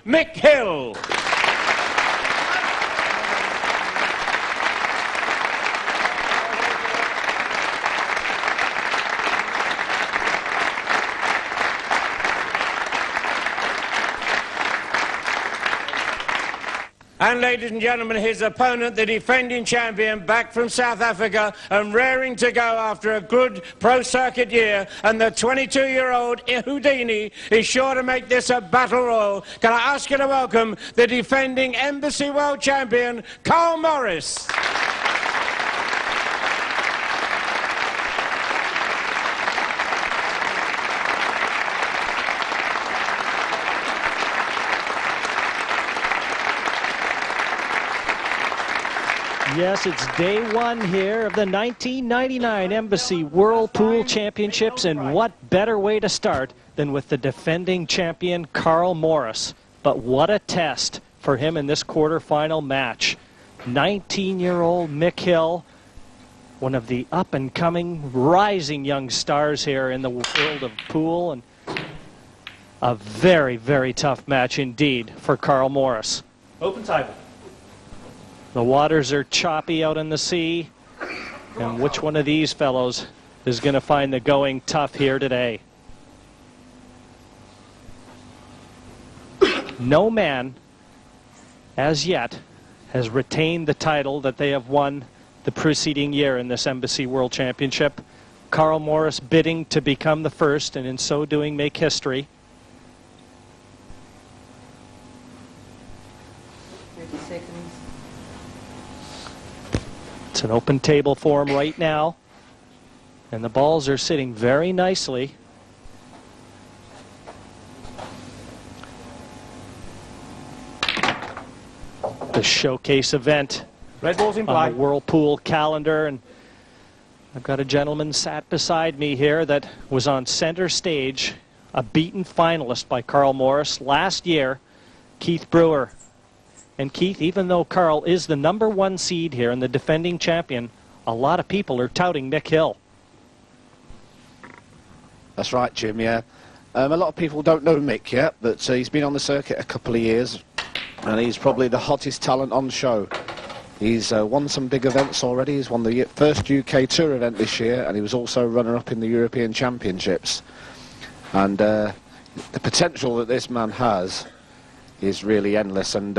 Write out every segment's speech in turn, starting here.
Mick Hill. And ladies and gentlemen, his opponent, the defending champion, back from South Africa and raring to go after a good pro-circuit year. And the 22-year-old Houdini is sure to make this a battle royal. Can I ask you to welcome the defending Embassy World Champion, Carl Morris. Yes, it's day one here of the 1999 Embassy Whirlpool Championships, and what better way to start than with the defending champion Carl Morris. But what a test for him in this quarterfinal match. 19-year-old Mick Hill, one of the up-and-coming rising young stars here in the world of pool, and a very, very tough match indeed for Carl Morris. Open table. The waters are choppy out in the sea, and which one of these fellows is going to find the going tough here today? No man, as yet, has retained the title that they have won the preceding year in this Embassy World Championship. Carl Morris bidding to become the first, and in so doing make history. 30 seconds. It's an open table for him right now, and the balls are sitting very nicely. The showcase event Red balls in play. on the Whirlpool calendar, and I've got a gentleman sat beside me here that was on center stage, a beaten finalist by Carl Morris last year, Keith Brewer. And Keith, even though Carl is the #1 seed here and the defending champion, a lot of people are touting Mick Hill. That's right, Jim, yeah. A lot of people don't know Mick yet, but he's been on the circuit a couple of years, and he's probably the hottest talent on show. He's won some big events already. He's won the first UK Tour event this year, and he was also runner-up in the European Championships. And the potential that this man has is really endless, and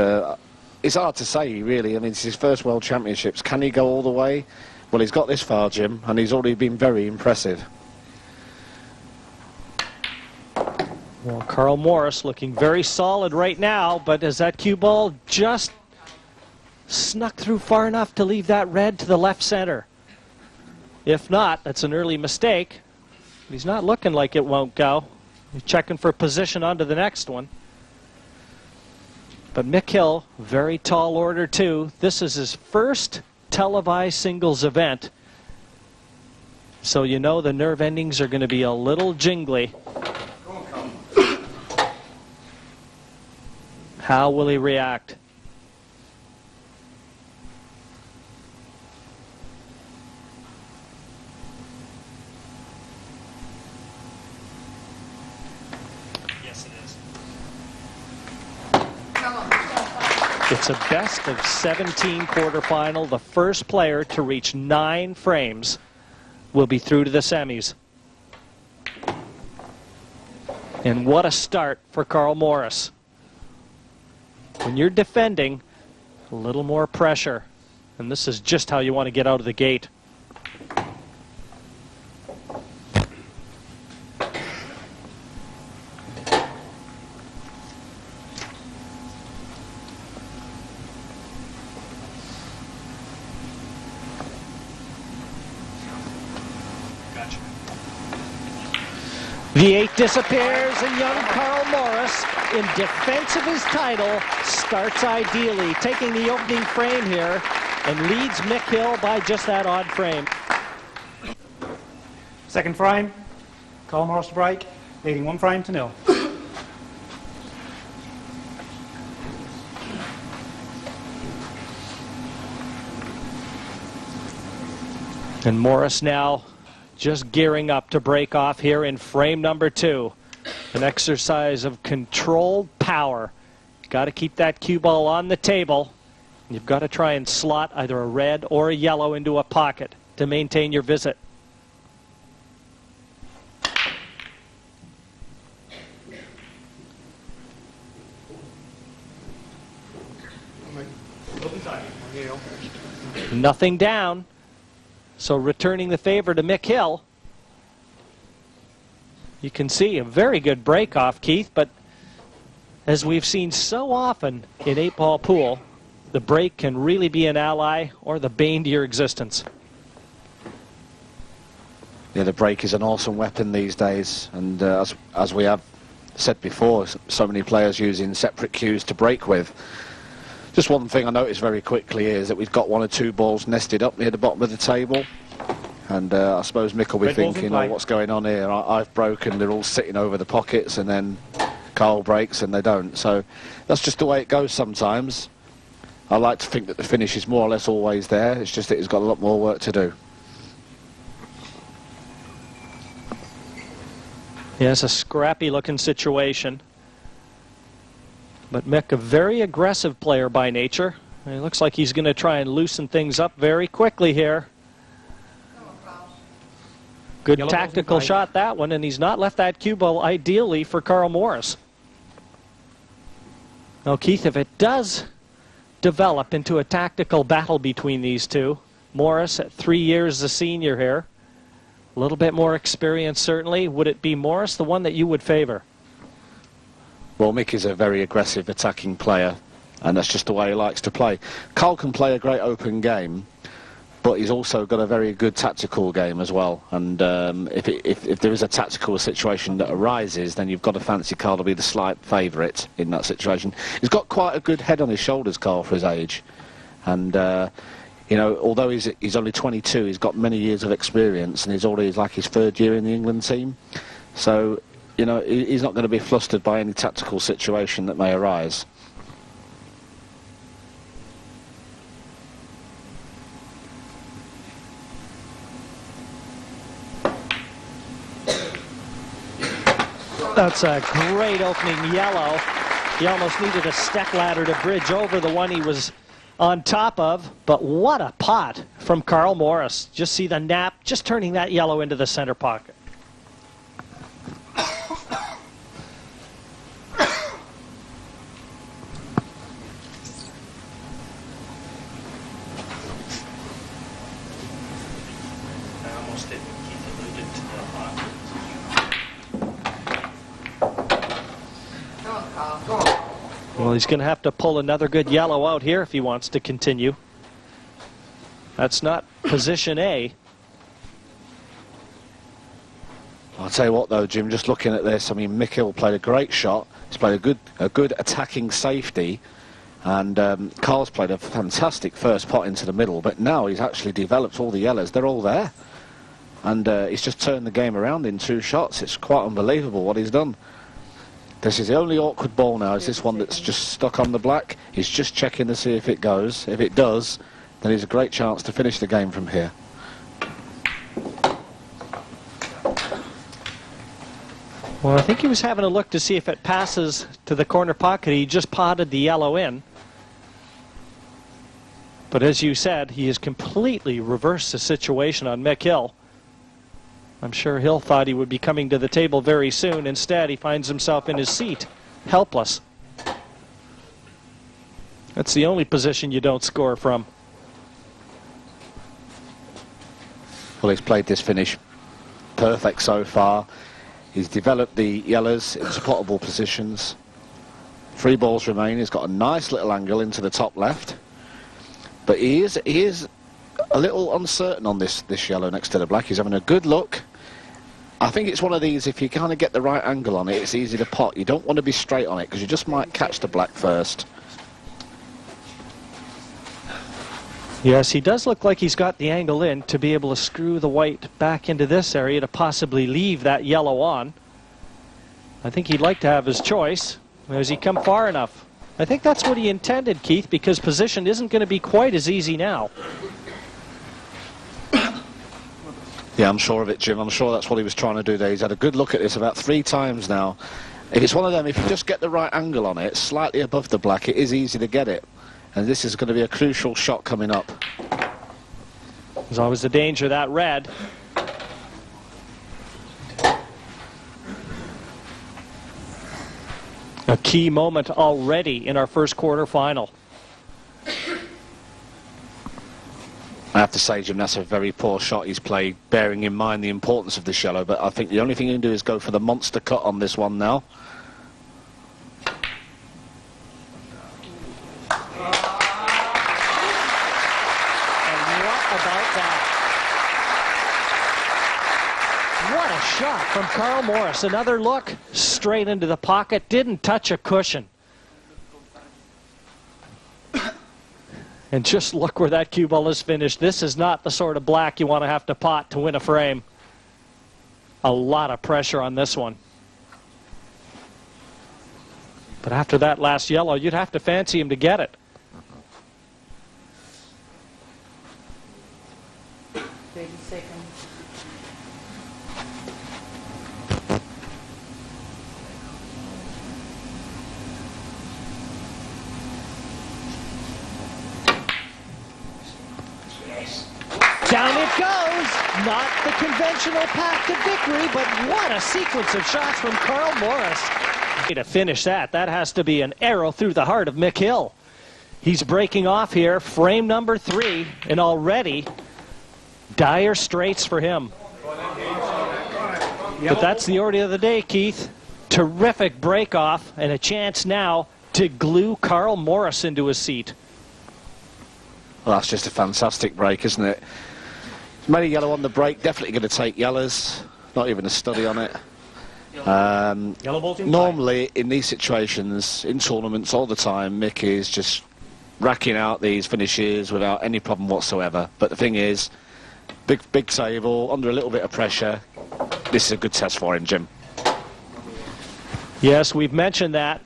it's hard to say, really. I mean, it's his first World Championships. Can he go all the way? Well, he's got this far, Jim, and he's already been very impressive. Well, Carl Morris looking very solid right now, but has that cue ball just snuck through far enough to leave that red to the left center? If not, that's an early mistake. He's not looking like it won't go. He's checking for position onto the next one. But Mick Hill, very tall order too. This is his first televised singles event, so you know the nerve endings are going to be a little jingly. How will he react? Yes, it is. It's a best of 17 quarterfinal. The first player to reach 9 frames will be through to the semis. And what a start for Carl Morris. When you're defending, a little more pressure. And this is just how you want to get out of the gate. Gotcha. The 8 disappears, and young Carl Morris, in defense of his title, starts ideally, taking the opening frame here and leads Mick Hill by just that odd frame. Second frame. Carl Morris to break, leading 1 frame to 0. And Morris now just gearing up to break off here in frame number 2. An exercise of controlled power Got to keep that cue ball on the table. You've got to try and slot either a red or a yellow into a pocket to maintain your visit. Nothing down. So returning the favor to Mick Hill. You can see a very good break off, Keith, but as we've seen so often in 8-ball pool, the break can really be an ally or the bane to your existence. Yeah, the break is an awesome weapon these days, and as we have said before, so many players using separate cues to break with. Just one thing I noticed very quickly is that we've got 1 or 2 balls nested up near the bottom of the table, and I suppose Mick will be thinking, oh, what's going on here? I've broken, they're all sitting over the pockets, and then Carl breaks and they don't. So that's just the way it goes sometimes. I like to think that the finish is more or less always there. It's just that he's got a lot more work to do. Yeah, it's a scrappy looking situation. But Mick, a very aggressive player by nature. It looks like he's going to try and loosen things up very quickly here. Good Yellow tactical shot, that one, and he's not left that cue ball ideally for Carl Morris. Now, Keith, if it does develop into a tactical battle between these two, Morris at 3 years as a senior here, a little bit more experience certainly, would it be Morris the one that you would favor? Well, Mick is a very aggressive attacking player, and that's just the way he likes to play. Carl can play a great open game, but he's also got a very good tactical game as well. And if there is a tactical situation that arises, then you've got to fancy Carl to be the slight favourite in that situation. He's got quite a good head on his shoulders, Carl, for his age. And, you know, although he's only 22, he's got many years of experience, and he's already like his 3rd year in the England team. So, you know, he's not going to be flustered by any tactical situation that may arise. That's a great opening yellow. He almost needed a step ladder to bridge over the one he was on top of. But what a pot from Carl Morris. Just see the nap, just turning that yellow into the center pocket. Well, he's going to have to pull another good yellow out here if he wants to continue. That's not position A. I'll tell you what, though, Jim, just looking at this, I mean, Mick Hill played a great shot. He's played a good attacking safety. And Carl's played a fantastic first pot into the middle, but now he's actually developed all the yellows. They're all there. And he's just turned the game around in 2 shots. It's quite unbelievable what he's done. This is the only awkward ball now, is this one that's just stuck on the black. He's just checking to see if it goes. If it does, then he's a great chance to finish the game from here. Well, I think he was having a look to see if it passes to the corner pocket. He just potted the yellow in. But as you said, he has completely reversed the situation on Mick Hill. I'm sure Hill thought he would be coming to the table very soon. Instead, he finds himself in his seat, helpless. That's the only position you don't score from. Well, he's played this finish perfect so far. He's developed the yellows into potable positions. 3 balls remain. He's got a nice little angle into the top left. But he is a little uncertain on this yellow next to the black. He's having a good look. I think it's one of these, if you kind of get the right angle on it, it's easy to pot. You don't want to be straight on it because you just might catch the black first. Yes, he does look like he's got the angle in to be able to screw the white back into this area to possibly leave that yellow on. I think he'd like to have his choice. Has he come far enough? I think that's what he intended, Keith, because position isn't going to be quite as easy now. Yeah, I'm sure of it, Jim. I'm sure that's what he was trying to do there. He's had a good look at this about 3 times now. If it's one of them, if you just get the right angle on it, slightly above the black, it is easy to get it. And this is going to be a crucial shot coming up. There's always the danger of that red. A key moment already in our first quarter final. I have to say, Jim, that's a very poor shot he's played, bearing in mind the importance of this yellow. But I think the only thing you can do is go for the monster cut on this one now. What a shot from Carl Morris. Another look straight into the pocket. Didn't touch a cushion. And just look where that cue ball is finished. This is not the sort of black you want to have to pot to win a frame. A lot of pressure on this one. But after that last yellow, you'd have to fancy him to get it. 30 seconds. Down it goes. Not the conventional path to victory, but what a sequence of shots from Carl Morris. To finish that has to be an arrow through the heart of Mick Hill. He's breaking off here, frame number 3, and already dire straits for him. But that's the order of the day, Keith. Terrific break off and a chance now to glue Carl Morris into his seat. Well, that's just a fantastic break, isn't it? He's made a yellow on the break, definitely going to take yellows. Not even a study on it. Normally, in these situations, in tournaments all the time, Mick is just racking out these finishes without any problem whatsoever. But the thing is, big save all, under a little bit of pressure. This is a good test for him, Jim. Yes, we've mentioned that.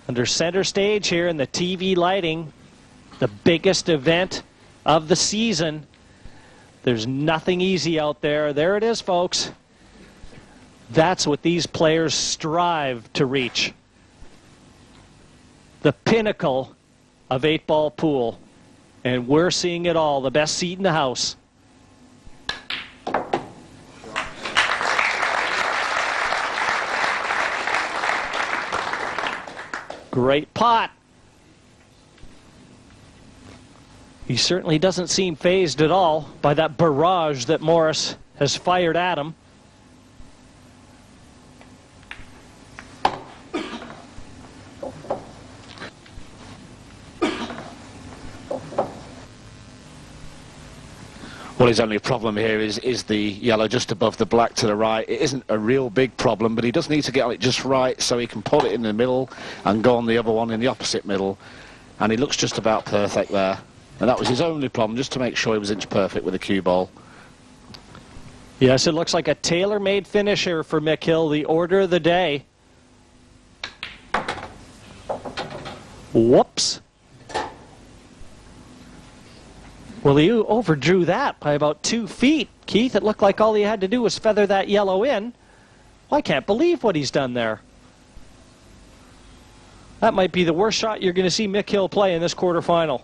Under center stage here in the TV lighting, the biggest event of the season. There's nothing easy out there. There it is, folks. That's what these players strive to reach. The pinnacle of 8-ball pool. And we're seeing it all. The best seat in the house. Great pot. He certainly doesn't seem fazed at all by that barrage that Morris has fired at him. Well, his only problem here is the yellow just above the black to the right. It isn't a real big problem, but he does need to get on it just right so he can put it in the middle and go on the other one in the opposite middle. And he looks just about perfect there. And that was his only problem, just to make sure he was inch perfect with the cue ball. Yes, it looks like a tailor-made finish here for Mick Hill, the order of the day. Whoops. Well, you overdrew that by about 2 feet, Keith. It looked like all he had to do was feather that yellow in. Well, I can't believe what he's done there. That might be the worst shot you're going to see Mick Hill play in this quarterfinal.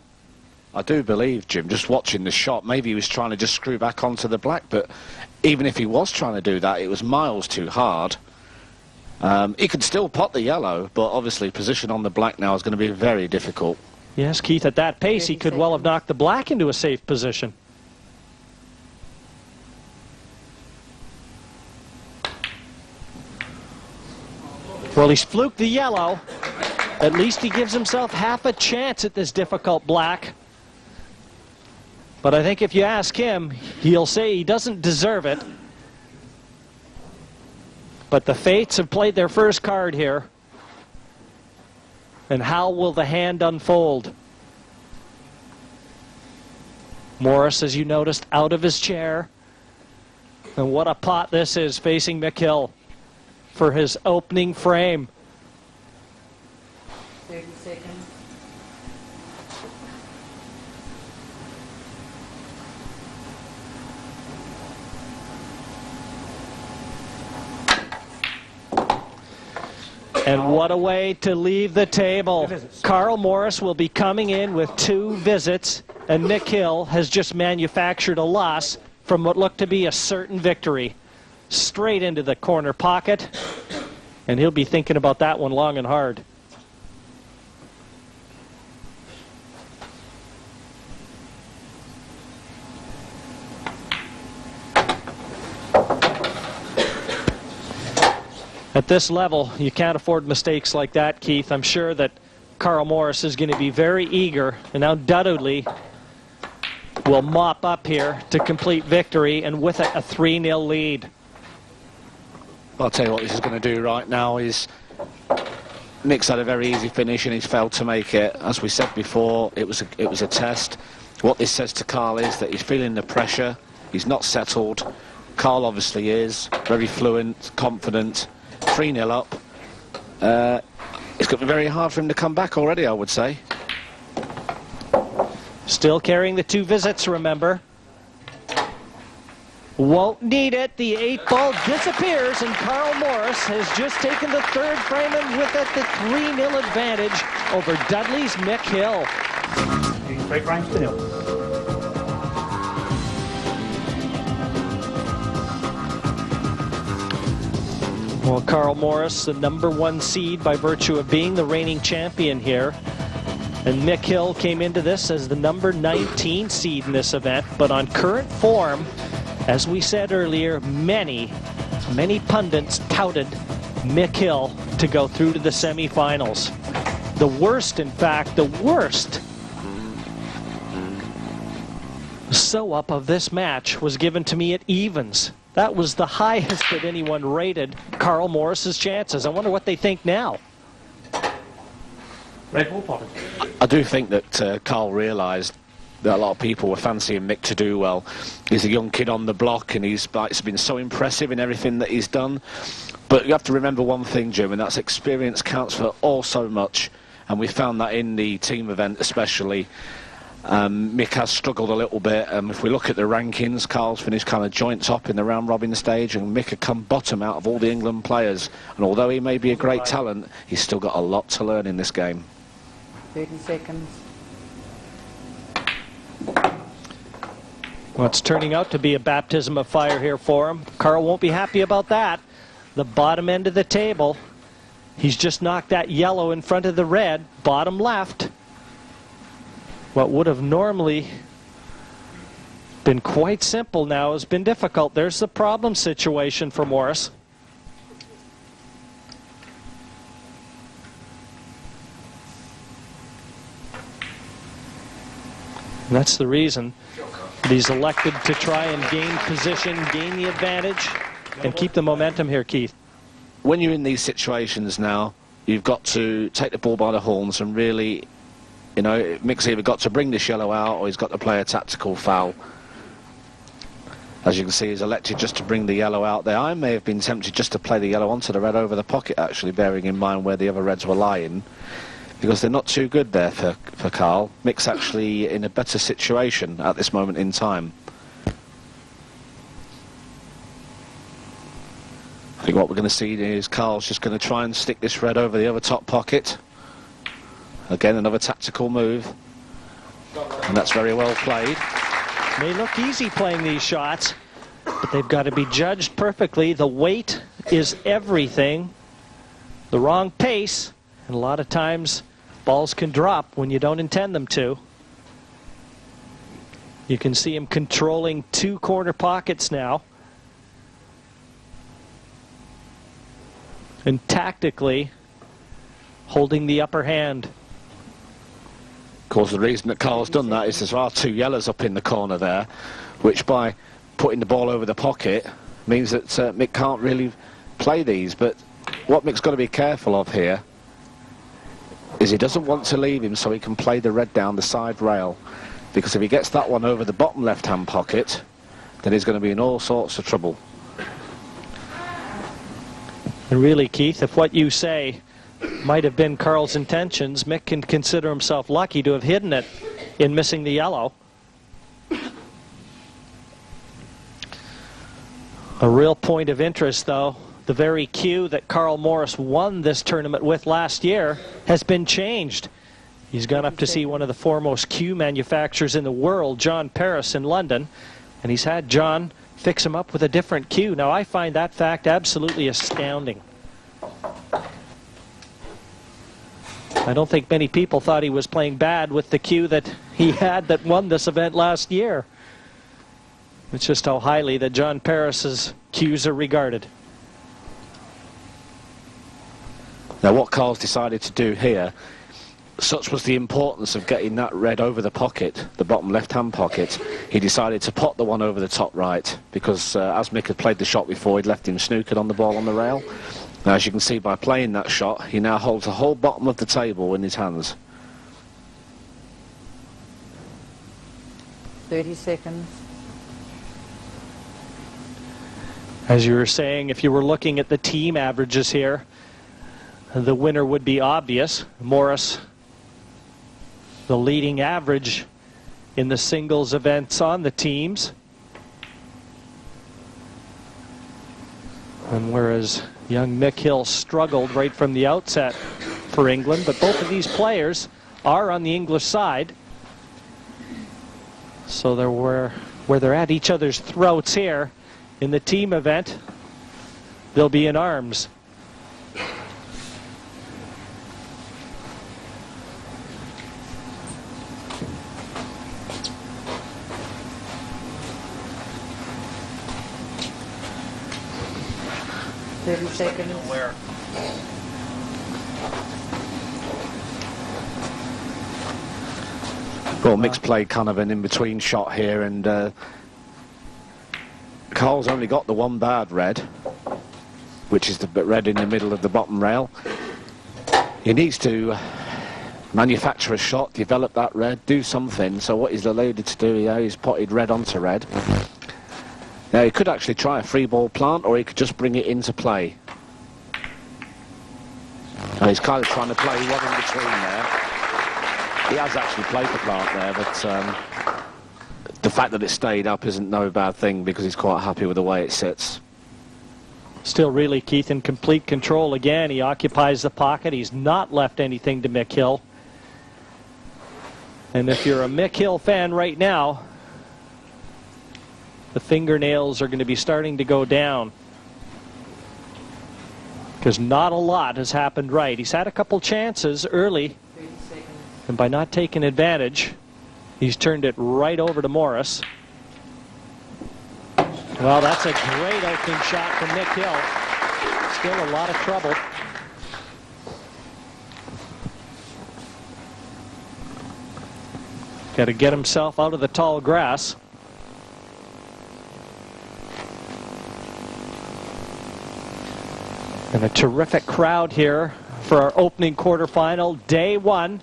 I do believe, Jim, just watching the shot, maybe he was trying to just screw back onto the black, but even if he was trying to do that, it was miles too hard. He could still pot the yellow, but obviously position on the black now is going to be very difficult. Yes, Keith, at that pace, he could well have knocked the black into a safe position. Well, he's fluked the yellow. At least he gives himself half a chance at this difficult black. But I think if you ask him, he'll say he doesn't deserve it. But the Fates have played their first card here. And how will the hand unfold? Morris, as you noticed, out of his chair. And what a pot this is facing Mick Hill for his opening frame. 30 seconds. And what a way to leave the table. Carl Morris will be coming in with 2 visits, and Mick Hill has just manufactured a loss from what looked to be a certain victory. Straight into the corner pocket, and he'll be thinking about that one long and hard. At this level, you can't afford mistakes like that, Keith. I'm sure that Carl Morris is going to be very eager and undoubtedly will mop up here to complete victory, and with it a 3-0 lead. I'll tell you what this is going to do right now is Mick's had a very easy finish and he's failed to make it. As we said before, it was a test. What this says to Carl is that he's feeling the pressure. He's not settled. Carl obviously is very fluent, confident. 3-0 up. It's going to be very hard for him to come back already, I would say. Still carrying the 2 visits, remember. Won't need it. The 8-ball disappears, and Carl Morris has just taken the 3rd frame, and with it the 3-0 advantage over Dudley's Mick Hill. 3 frames to 0. Well, Carl Morris, the #1 seed by virtue of being the reigning champion here. And Mick Hill came into this as the #19 seed in this event. But on current form, as we said earlier, many pundits touted Mick Hill to go through to the semifinals. The worst, in fact, the worst sew-up of this match was given to me at evens. That was the highest that anyone rated Carl Morris's chances. I wonder what they think now. Red ball potted. I do think that Carl realised that a lot of people were fancying Mick to do well. He's a young kid on the block, and it's been so impressive in everything that he's done. But you have to remember one thing, Jim, and that's experience counts for all so much. And we found that in the team event especially. Mick has struggled a little bit. If we look at the rankings, Carl's finished kind of joint top in the round robin stage, and Mick had come bottom out of all the England players. And although he may be a great talent, he's still got a lot to learn in this game. 30 seconds. Well, it's turning out to be a baptism of fire here for him. Carl won't be happy about that. The bottom end of the table, he's just knocked that yellow in front of the red, bottom left. What would have normally been quite simple now has been difficult. There's the problem situation for Morris. And that's the reason that he's elected to try and gain position, gain the advantage, and keep the momentum here, Keith. When you're in these situations now, you've got to take the ball by the horns and really, you know, Mick's either got to bring this yellow out or he's got to play a tactical foul. As you can see, he's elected just to bring the yellow out there. I may have been tempted just to play the yellow onto the red over the pocket, actually, bearing in mind where the other reds were lying, because they're not too good there for Carl. Mick's actually in a better situation at this moment in time. I think what we're going to see is Carl's just going to try and stick this red over the other top pocket. Again, another tactical move, and that's very well played. May look easy playing these shots, but they've got to be judged perfectly. The weight is everything. The wrong pace, and a lot of times balls can drop when you don't intend them to. You can see him controlling 2 corner pockets now. And tactically holding the upper hand. Of course, the reason that Carl's done that is there are 2 yellows up in the corner there, which by putting the ball over the pocket means that Mick can't really play these. But what Mick's got to be careful of here is he doesn't want to leave him so he can play the red down the side rail, because if he gets that one over the bottom left-hand pocket, then he's going to be in all sorts of trouble. And really, Keith, if what you say might have been Carl's intentions, Mick can consider himself lucky to have hidden it in missing the yellow. A real point of interest, though, the very cue that Carl Morris won this tournament with last year has been changed. He's gone up to see one of the foremost cue manufacturers in the world, John Paris, in London, and he's had John fix him up with a different cue. Now, I find that fact absolutely astounding. I don't think many people thought he was playing bad with the cue that he had that won this event last year. It's just how highly that John Paris's cues are regarded. Now, what Carl's decided to do here, such was the importance of getting that red over the pocket, the bottom left-hand pocket, he decided to pot the one over the top right, because as Mick had played the shot before, he'd left him snookered on the ball on the rail. Now, as you can see by playing that shot, he now holds the whole bottom of the table in his hands. 30 seconds. As you were saying, if you were looking at the team averages here, the winner would be obvious. Morris, the leading average in the singles events on the teams. And whereas young Mick Hill struggled right from the outset for England, but both of these players are on the English side. So where they're at each other's throats here in the team event, they'll be in arms. Well, Mick's played kind of an in-between shot here, and Carl's only got the one bad red, which is the red in the middle of the bottom rail. He needs to manufacture a shot, develop that red, do something. So what he's alluded to do here, he's potted red onto red. Now, he could actually try a free ball plant, or he could just bring it into play. And he's kind of trying to play one in between there. He has actually played the plant there, but the fact that it stayed up isn't no bad thing, because he's quite happy with the way it sits. Still really, Keith, in complete control again. He occupies the pocket. He's not left anything to Mick Hill. And if you're a Mick Hill fan right now, the fingernails are going to be starting to go down, because not a lot has happened right. He's had a couple chances early, and by not taking advantage, he's turned it right over to Morris. Well, that's a great opening shot from Mick Hill. Still a lot of trouble. Got to get himself out of the tall grass. And a terrific crowd here for our opening quarterfinal, day one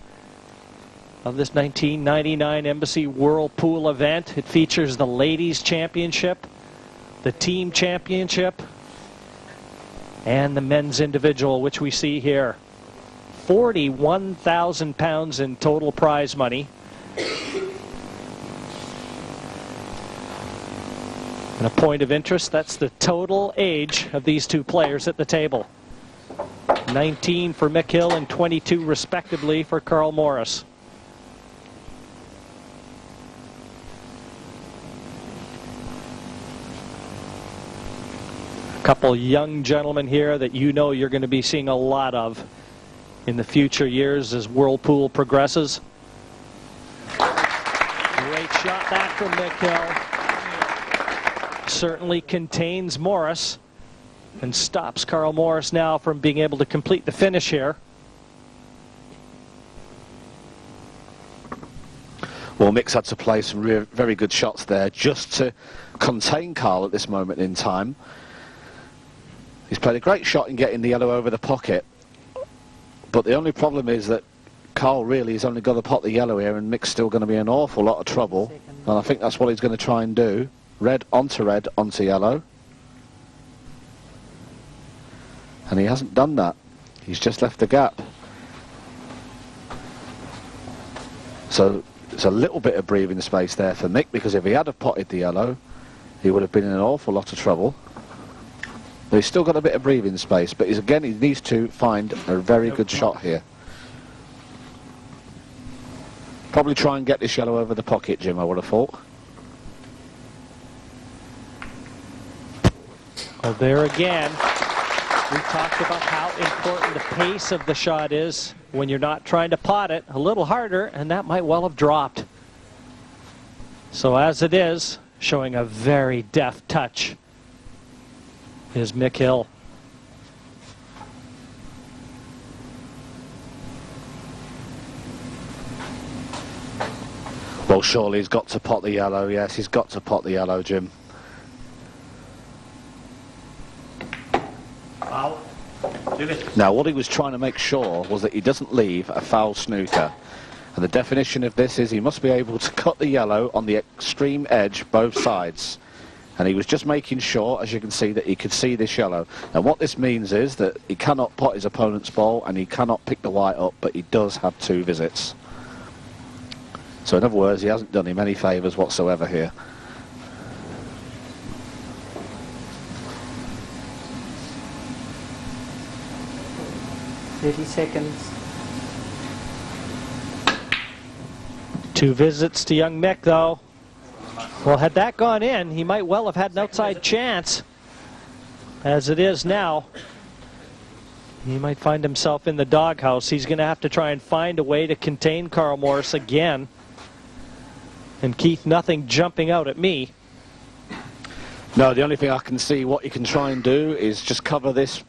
of this 1999 Embassy Whirlpool event. It features the Ladies Championship, the Team Championship, and the Men's Individual, which we see here. £41,000 in total prize money. And a point of interest, that's the total age of these two players at the table. 19 for Mick Hill and 22 respectively for Carl Morris. A couple young gentlemen here that you know you're going to be seeing a lot of in the future years as Whirlpool progresses. Great shot back from Mick Hill. Certainly contains Morris and stops Carl Morris now from being able to complete the finish here. Well, Mick's had to play some very good shots there just to contain Carl at this moment in time. He's played a great shot in getting the yellow over the pocket, but the only problem is that Carl really has only got to pot the yellow here, and Mick's still going to be in an awful lot of trouble, and I think that's what he's going to try and do. Red onto yellow. And he hasn't done that. He's just left the gap. So there's a little bit of breathing space there for Mick, because if he had have potted the yellow, he would have been in an awful lot of trouble. He's still got a bit of breathing space, but again, he needs to find a very good shot here. Probably try and get this yellow over the pocket, Jim, I would have thought. Well, there again, we talked about how important the pace of the shot is when you're not trying to pot it. A little harder, and that might well have dropped. So as it is, showing a very deft touch is Mick Hill. Well, surely he's got to pot the yellow. Yes, he's got to pot the yellow, Jim. Foul. Now, what he was trying to make sure was that he doesn't leave a foul snooker. And the definition of this is he must be able to cut the yellow on the extreme edge, both sides. And he was just making sure, as you can see, that he could see this yellow. And what this means is that he cannot pot his opponent's ball and he cannot pick the white up, but he does have 2 visits. So in other words, he hasn't done him any favours whatsoever here. seconds. 2 visits to young Mick, though. Well, had that gone in, he might well have had an outside chance. As it is now, he might find himself in the doghouse. He's going to have to try and find a way to contain Carl Morris again. And Keith, nothing jumping out at me. No, the only thing I can see what he can try and do is just cover this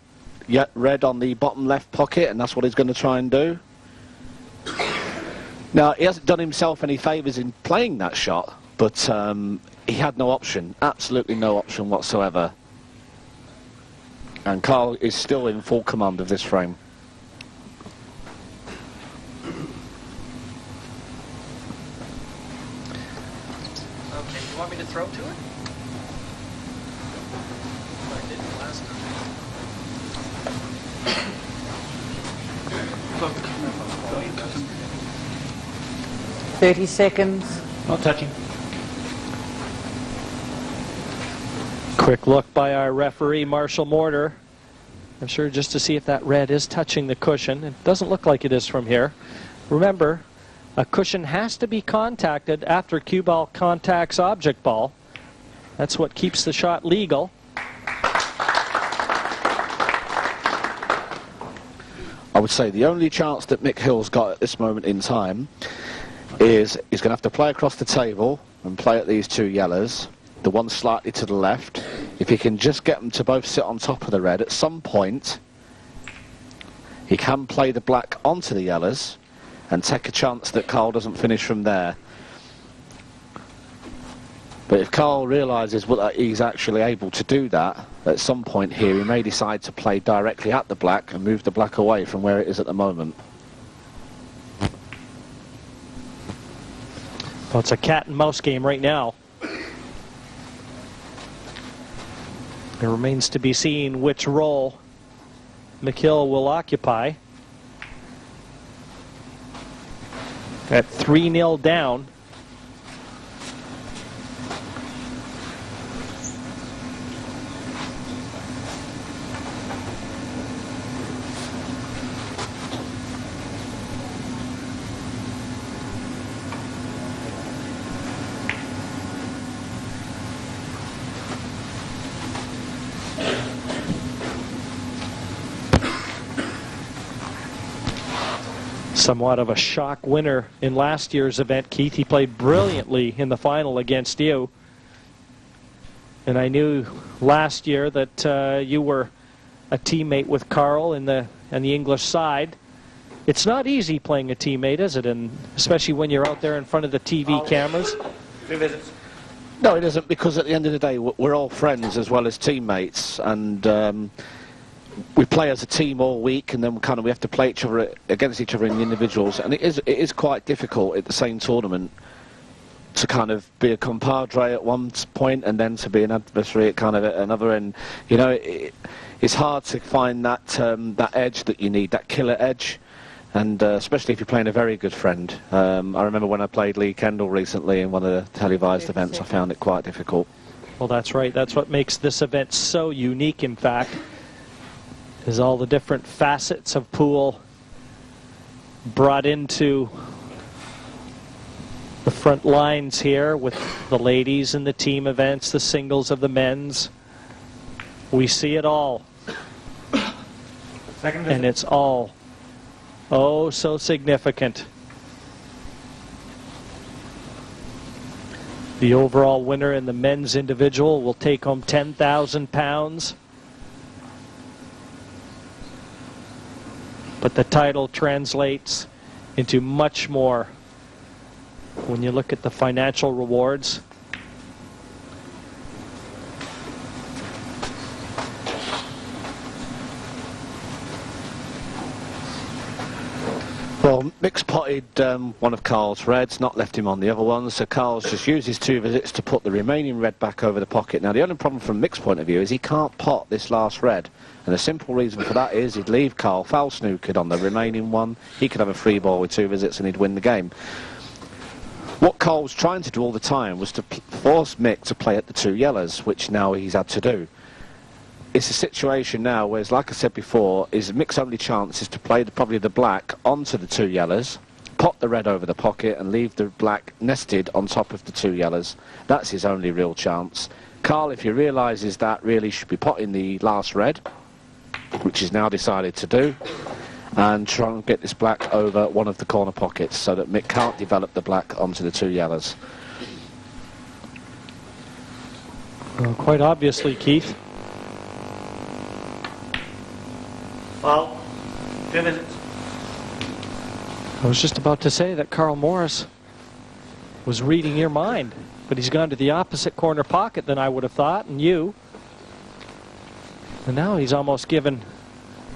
red on the bottom left pocket, and that's what he's going to try and do. Now, he hasn't done himself any favours in playing that shot, but he had no option, absolutely no option whatsoever. And Carl is still in full command of this frame. Okay, you want me to throw to it? I did last time. 30 seconds. Not touching. Quick look by our referee, Marshall Mortar. I'm sure just to see if that red is touching the cushion. It doesn't look like it is from here. Remember, a cushion has to be contacted after cue ball contacts object ball. That's what keeps the shot legal. I would say the only chance that Mick Hill's got at this moment in time is he's going to have to play across the table and play at these 2 yellows, the one slightly to the left. If he can just get them to both sit on top of the red, at some point he can play the black onto the yellows and take a chance that Carl doesn't finish from there. But if Carl realises that he's actually able to do that, at some point here he may decide to play directly at the black and move the black away from where it is at the moment. Well, it's a cat and mouse game right now. It remains to be seen which role McHill will occupy. At 3-0 down. Somewhat of a shock winner in last year's event, Keith. He played brilliantly in the final against you. And I knew last year that you were a teammate with Carl in the English side. It's not easy playing a teammate, is it? And especially when you're out there in front of the TV cameras. 2 visits. No, it isn't, because at the end of the day we're all friends as well as teammates, and we play as a team all week, and then we have to play against each other in the individuals, and it is quite difficult at the same tournament to kind of be a compadre at one point and then to be an adversary at kind of at another. And you know, it's hard to find that that edge that you need, that killer edge, and especially if you're playing a very good friend. I remember when I played Lee Kendall recently in one of the televised events, I found it quite difficult. Well, that's right. That's what makes this event so unique, in fact, is all the different facets of pool brought into the front lines here with the ladies and the team events, the singles of the men's. We see it all. And it's all oh so significant. The overall winner in the men's individual will take home £10,000. But the title translates into much more when you look at the financial rewards. Well, Mick's potted one of Carl's reds, not left him on the other one, so Carl's just used his 2 visits to put the remaining red back over the pocket. Now, the only problem from Mick's point of view is he can't pot this last red, and the simple reason for that is he'd leave Carl foul snookered on the remaining one. He could have a free ball with 2 visits and he'd win the game. What Carl was trying to do all the time was to force Mick to play at the 2 yellows, which now he's had to do. It's a situation now where, like I said before, is Mick's only chance is to play probably the black onto the 2 yellows, pot the red over the pocket and leave the black nested on top of the 2 yellows. That's his only real chance. Carl, if he realises that, really should be potting the last red, which he's now decided to do, and try and get this black over one of the corner pockets so that Mick can't develop the black onto the 2 yellows. Well, quite obviously, Keith. Well, 2 visits. I was just about to say that Carl Morris was reading your mind, but he's gone to the opposite corner pocket than I would have thought, and you. And now he's almost given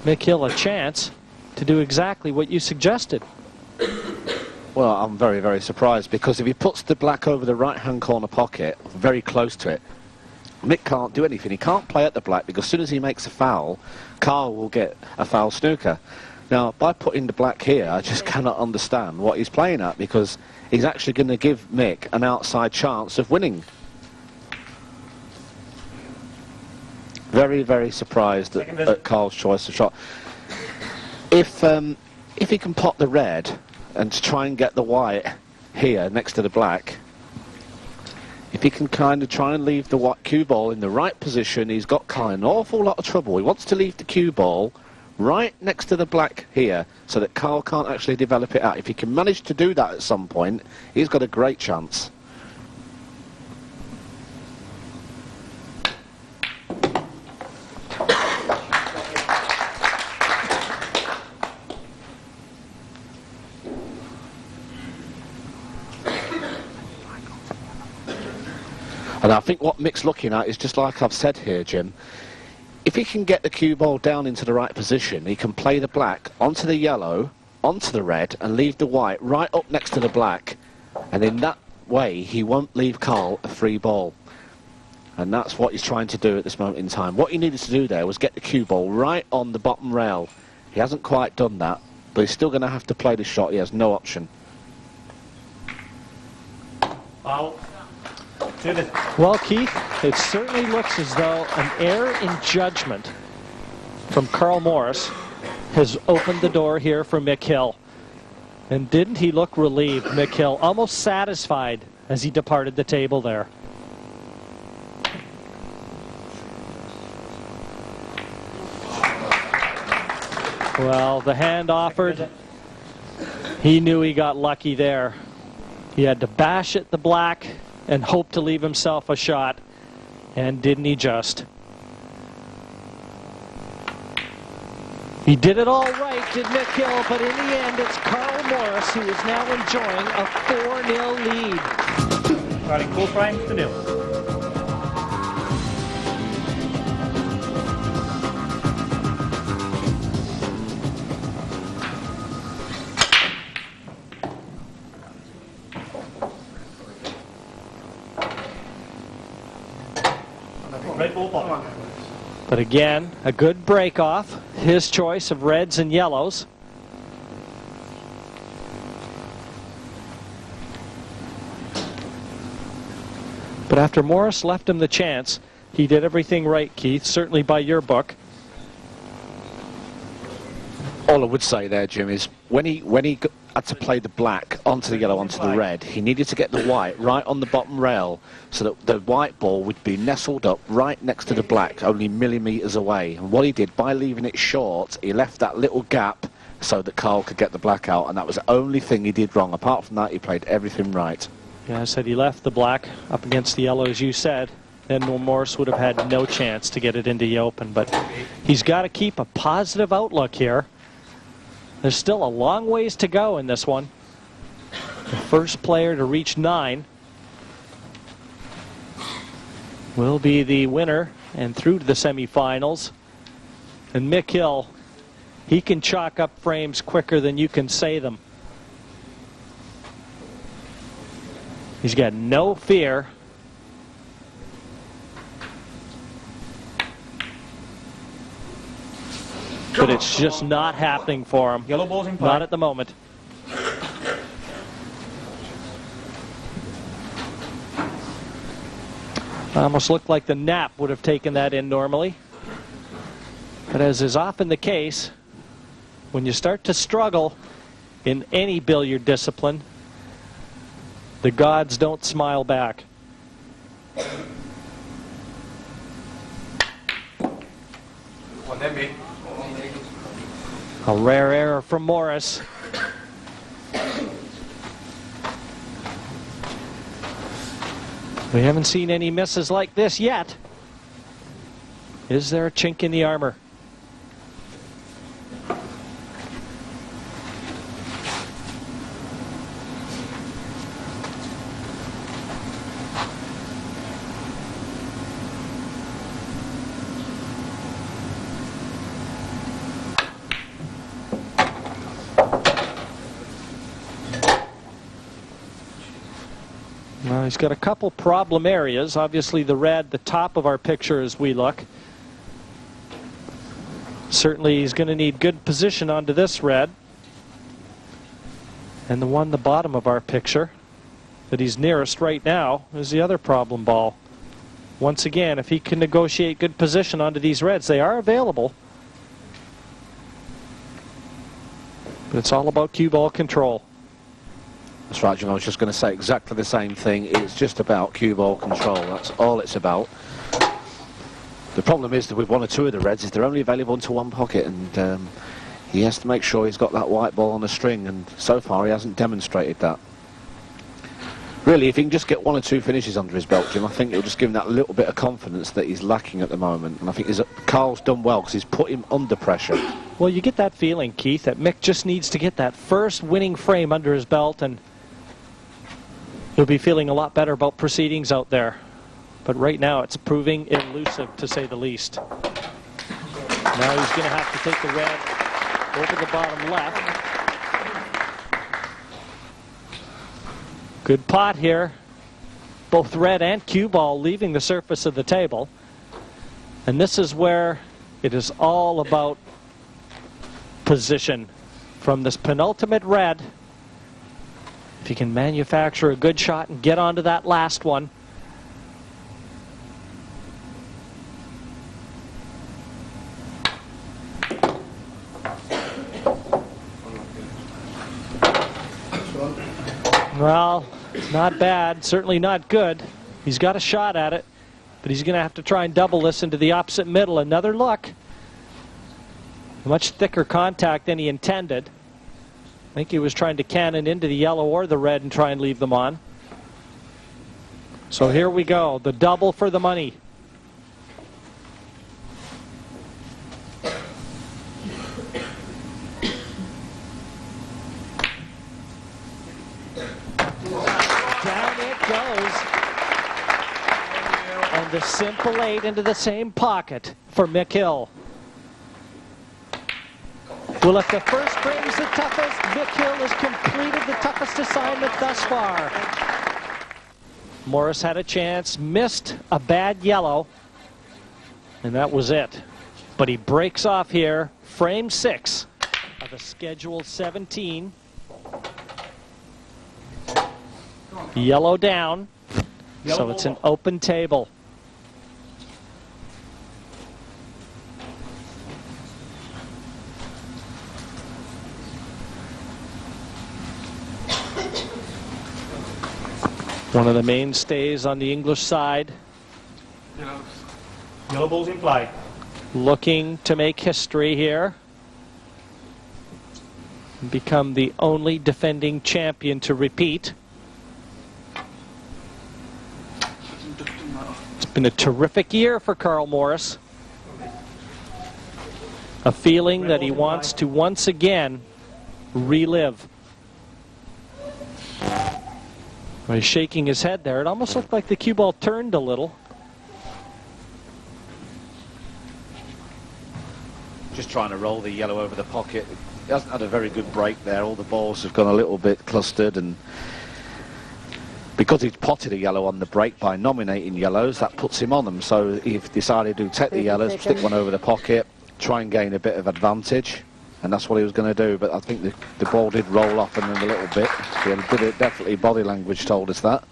Mick Hill a chance to do exactly what you suggested. Well, I'm very, very surprised, because if he puts the black over the right-hand corner pocket, very close to it, Mick can't do anything. He can't play at the black, because as soon as he makes a foul, Carl will get a foul snooker. Now, by putting the black here, I just cannot understand what he's playing at, because he's actually going to give Mick an outside chance of winning. Very, very surprised at Carl's choice of shot. If he can pot the red and try and get the white here next to the black, if he can kind of try and leave the white cue ball in the right position, he's got kind of an awful lot of trouble. He wants to leave the cue ball right next to the black here so that Carl can't actually develop it out. If he can manage to do that at some point, he's got a great chance. And I think what Mick's looking at is just like I've said here, Jim. If he can get the cue ball down into the right position, he can play the black onto the yellow, onto the red, and leave the white right up next to the black. And in that way, he won't leave Carl a free ball. And that's what he's trying to do at this moment in time. What he needed to do there was get the cue ball right on the bottom rail. He hasn't quite done that, but he's still going to have to play the shot. He has no option. Foul. Well, Keith, it certainly looks as though an error in judgment from Carl Morris has opened the door here for Mick Hill. And didn't he look relieved, Mick Hill, almost satisfied as he departed the table there. Well, the hand offered. He knew he got lucky there. He had to bash at the black and hope to leave himself a shot. And didn't he just? He did it all right, did Mick Hill, but in the end it's Carl Morris who is now enjoying a 4-0 lead. Starting full frame to nil. But again, a good break off. His choice of reds and yellows. But after Morris left him the chance, he did everything right, Keith, certainly by your book. All I would say there, Jim, is when he had to play the black onto the yellow onto the red, he needed to get the white right on the bottom rail so that the white ball would be nestled up right next to the black, only millimetres away. And what he did, by leaving it short, he left that little gap so that Carl could get the black out, and that was the only thing he did wrong. Apart from that, he played everything right. Yeah, I said he left the black up against the yellow, as you said. Then Morris would have had no chance to get it into the open. But he's got to keep a positive outlook here. There's still a long ways to go in this one. The first player to reach 9 will be the winner and through to the semifinals. And Mick Hill, he can chalk up frames quicker than you can say them. He's got no fear. But it's just not happening for him. Yellow ball's in play. Not at the moment. Almost looked like the nap would have taken that in normally. But as is often the case, when you start to struggle in any billiard discipline, the gods don't smile back. A rare error from Morris. We haven't seen any misses like this yet. Is there a chink in the armor? He's got a couple problem areas. Obviously the red, the top of our picture as we look. Certainly he's going to need good position onto this red. And the one the bottom of our picture that he's nearest right now is the other problem ball. Once again, if he can negotiate good position onto these reds, they are available. But it's all about cue ball control. That's right, Jim. I was just going to say exactly the same thing. It's just about cue ball control. That's all it's about. The problem is that with one or two of the reds is they're only available into one pocket, and he has to make sure he's got that white ball on the string, and so far he hasn't demonstrated that. Really, if he can just get one or two finishes under his belt, Jim, I think it'll just give him that little bit of confidence that he's lacking at the moment. And I think Carl's done well because he's put him under pressure. Well, you get that feeling, Keith, that Mick just needs to get that first winning frame under his belt, and he'll be feeling a lot better about proceedings out there. But right now it's proving elusive, to say the least. Now he's going to have to take the red over the bottom left. Good pot here. Both red and cue ball leaving the surface of the table. And this is where it is all about position. From this penultimate red, if you can manufacture a good shot and get onto that last one. Well, not bad, certainly not good. He's got a shot at it, but he's going to have to try and double this into the opposite middle. Another look. Much thicker contact than he intended. I think he was trying to cannon into the yellow or the red and try and leave them on. So here we go, the double for the money. Down it goes. And the simple 8 into the same pocket for Mick Hill. Well, if the first frame's the toughest, Mick Hill has completed the toughest assignment thus far. Morris had a chance, missed a bad yellow, and that was it. But he breaks off here, frame 6 of a scheduled 17. Yellow down, So it's an open table. One of the mainstays on the English side. Yellow ball's in play. Looking to make history here. Become the only defending champion to repeat. It's been a terrific year for Carl Morris. A feeling that he wants to once again relive. Well, he's shaking his head there. It almost looked like the cue ball turned a little. Just trying to roll the yellow over the pocket. He hasn't had a very good break there. All the balls have gone a little bit clustered, and because he's potted a yellow on the break by nominating yellows, that puts him on them. So he's decided to take the yellows, stick one over the pocket, try and gain a bit of advantage, and that's what he was going to do. But I think the ball did roll off and then a little bit. Definitely body language told us that.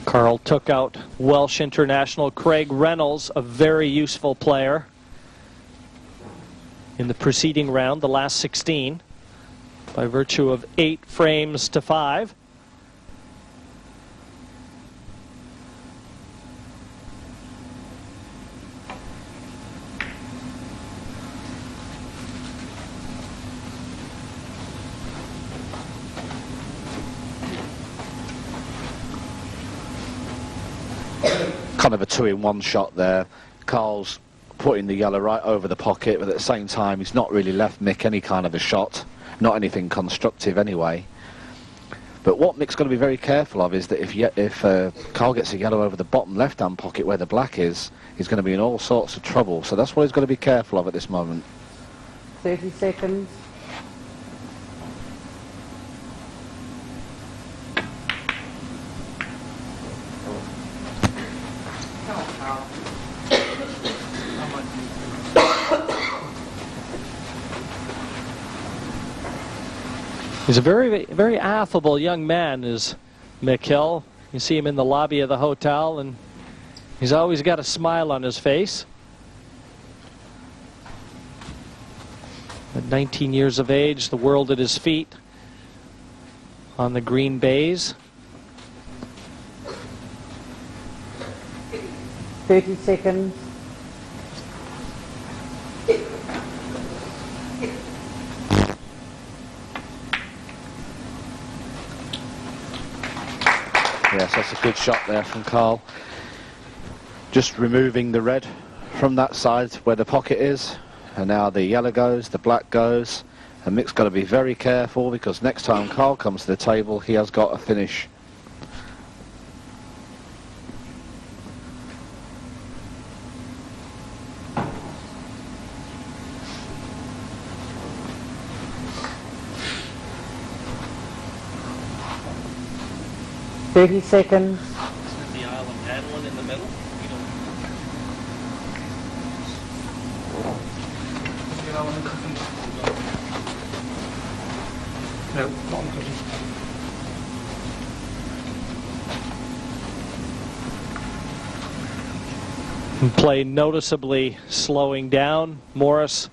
Carl took out Welsh international Craig Reynolds, a very useful player, in the preceding round, the last 16, by virtue of 8 frames to 5. Kind of a 2-in-1 shot there. Carl's putting the yellow right over the pocket, but at the same time he's not really left Mick any kind of a shot, not anything constructive anyway. But what Mick's going to be very careful of is that if Carl gets a yellow over the bottom left hand pocket where the black is, he's going to be in all sorts of trouble. So that's what he's going to be careful of at this moment. 30 seconds. He's a very, very affable young man, is Mick Hill. You see him in the lobby of the hotel, and he's always got a smile on his face. At 19 years of age, the world at his feet on the green baize. 30 seconds. Yes, that's a good shot there from Carl. Just removing the red from that side where the pocket is. And now the yellow goes, the black goes. And Mick's got to be very careful, because next time Carl comes to the table, he has got a finish. Thirty seconds. The Isle of Man one in the middle. No, not on cushion. Play noticeably slowing down. Morris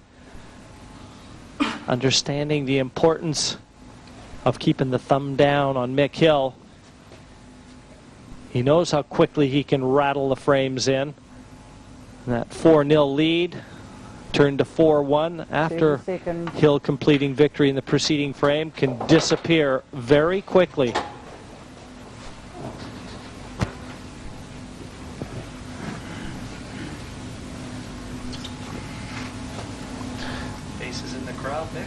understanding the importance of keeping the thumb down on Mick Hill. He knows how quickly he can rattle the frames in. And that 4-0 lead turned to 4-1 after Hill completing victory in the preceding frame can disappear very quickly. Faces in the crowd, Nick.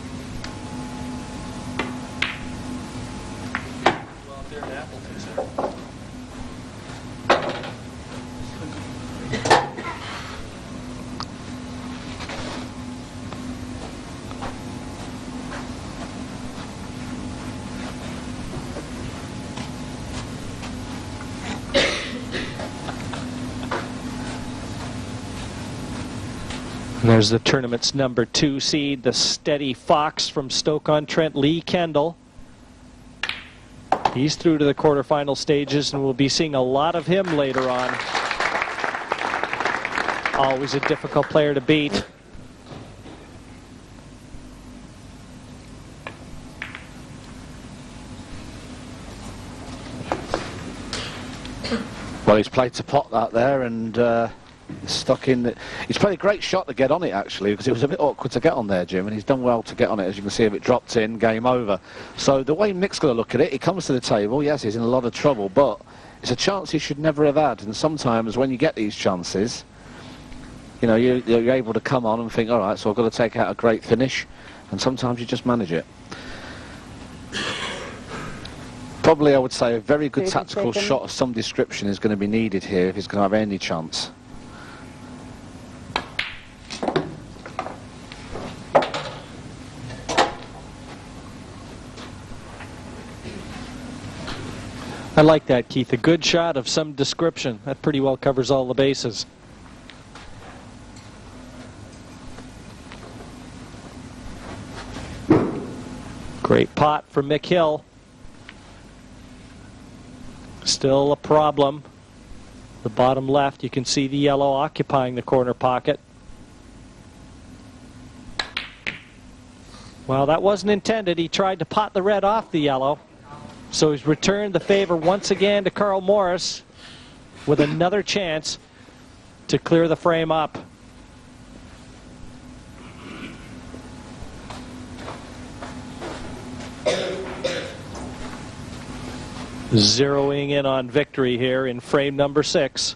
Well, there in Appleton's there. And there's the tournament's number 2 seed, the steady fox from Stoke-on-Trent, Lee Kendall. He's through to the quarterfinal stages, and we'll be seeing a lot of him later on. Always a difficult player to beat. Well, he's played to pot that there, and stuck in. He's played a great shot to get on it, actually, because it was a bit awkward to get on there, Jim, and he's done well to get on it. As you can see, if it dropped in, game over. So the way Mick's going to look at it, he comes to the table, yes, he's in a lot of trouble, but it's a chance he should never have had. And sometimes when you get these chances, you know, you're able to come on and think, all right, so I've got to take out a great finish, and sometimes you just manage it. Probably, I would say, a very good tactical shot of some description is going to be needed here if he's going to have any chance. I like that, Keith. A good shot of some description. That pretty well covers all the bases. Great pot from Mick Hill. Still a problem. The bottom left, you can see the yellow occupying the corner pocket. Well, that wasn't intended. He tried to pot the red off the yellow. So he's returned the favor once again to Carl Morris with another chance to clear the frame up. Zeroing in on victory here in frame number 6.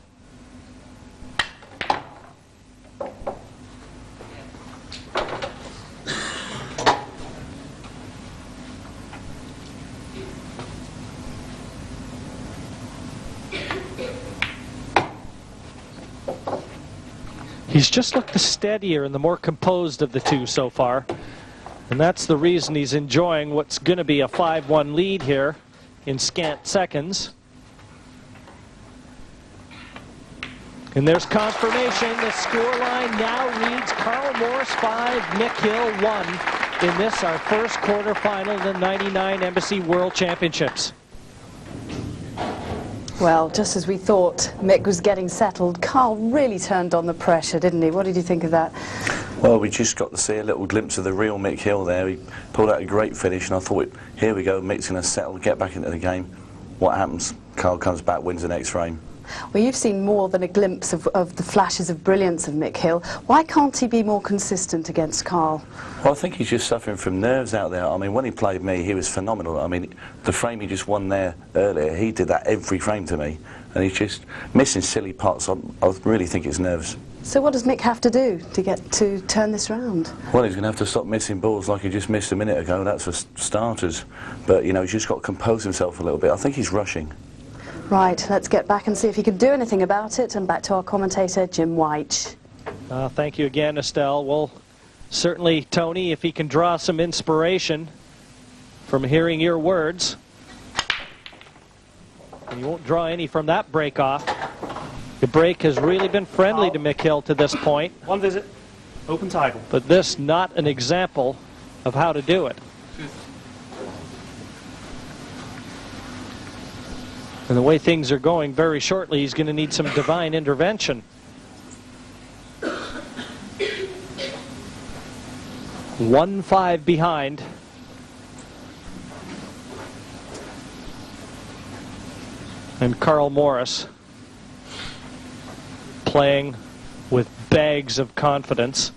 He's just looked the steadier and the more composed of the two so far. And that's the reason he's enjoying what's going to be a 5-1 lead here in scant seconds. And there's confirmation. The scoreline now reads Carl Morris 5, Mick Hill 1 in this, our first quarterfinal of the '99 Embassy World Championships. Well, just as we thought Mick was getting settled, Carl really turned on the pressure, didn't he? What did you think of that? Well, we just got to see a little glimpse of the real Mick Hill there. He pulled out a great finish, and I thought, here we go, Mick's going to settle, get back into the game. What happens? Carl comes back, wins the next frame. Well, you've seen more than a glimpse of the flashes of brilliance of Mick Hill. Why can't he be more consistent against Carl? Well, I think he's just suffering from nerves out there. I mean, when he played me, he was phenomenal. I mean, the frame he just won there earlier, he did that every frame to me. And he's just missing silly pots. I really think it's nerves. So what does Mick have to do to get to turn this round? Well, he's going to have to stop missing balls like he just missed a minute ago. That's for starters. But, you know, he's just got to compose himself a little bit. I think he's rushing. Right, let's get back and see if he can do anything about it. And back to our commentator, Jim White. Thank you again, Estelle. Well, certainly, Tony, if he can draw some inspiration from hearing your words. And you won't draw any from that break off. The break has really been friendly to Mick Hill to this point. One visit, open title. But this not an example of how to do it. And the way things are going, very shortly, he's going to need some divine intervention. One 5 behind. And Carl Morris playing with bags of confidence.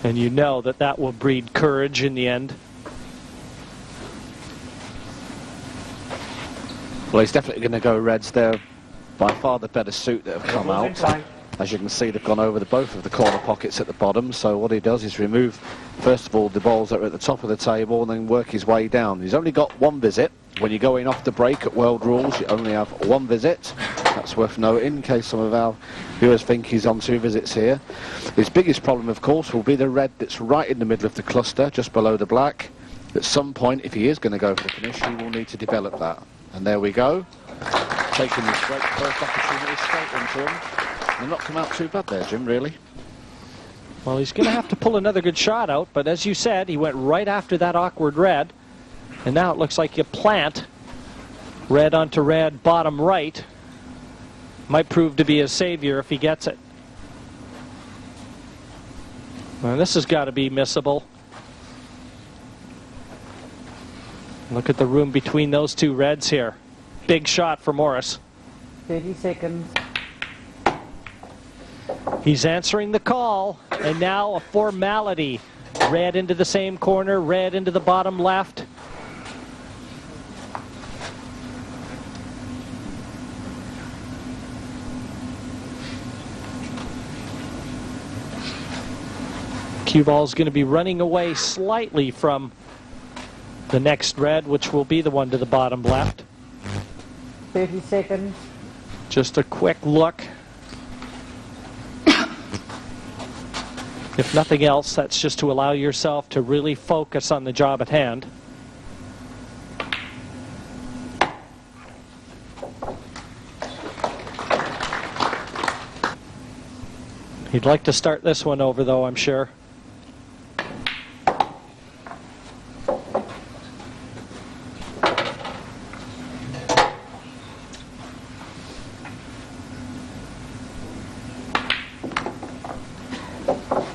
And you know that that will breed courage in the end. Well, he's definitely going to go reds. They're by far the better suit that have come out. As you can see, they've gone over both of the corner pockets at the bottom. So what he does is remove, first of all, the balls that are at the top of the table and then work his way down. He's only got one visit. When you're going off the break at World Rules, you only have one visit. That's worth noting in case some of our viewers think he's on 2 visits here. His biggest problem, of course, will be the red that's right in the middle of the cluster, just below the black. At some point, if he is going to go for the finish, he will need to develop that. And there we go. Taking this great first opportunity straight into him. They've not come out too bad there, Jim, really. Well, he's going to have to pull another good shot out, but as you said, he went right after that awkward red. And now it looks like you plant red onto red, bottom right. Might prove to be a savior if he gets it. Well, this has got to be missable. Look at the room between those two reds here. Big shot for Morris. 30 seconds. He's answering the call, and now a formality. Red into the same corner, red into the bottom left. Cue ball's going to be running away slightly from the next red, which will be the one to the bottom left. 30 seconds. Just a quick look. If nothing else, that's just to allow yourself to really focus on the job at hand. He'd like to start this one over, though, I'm sure.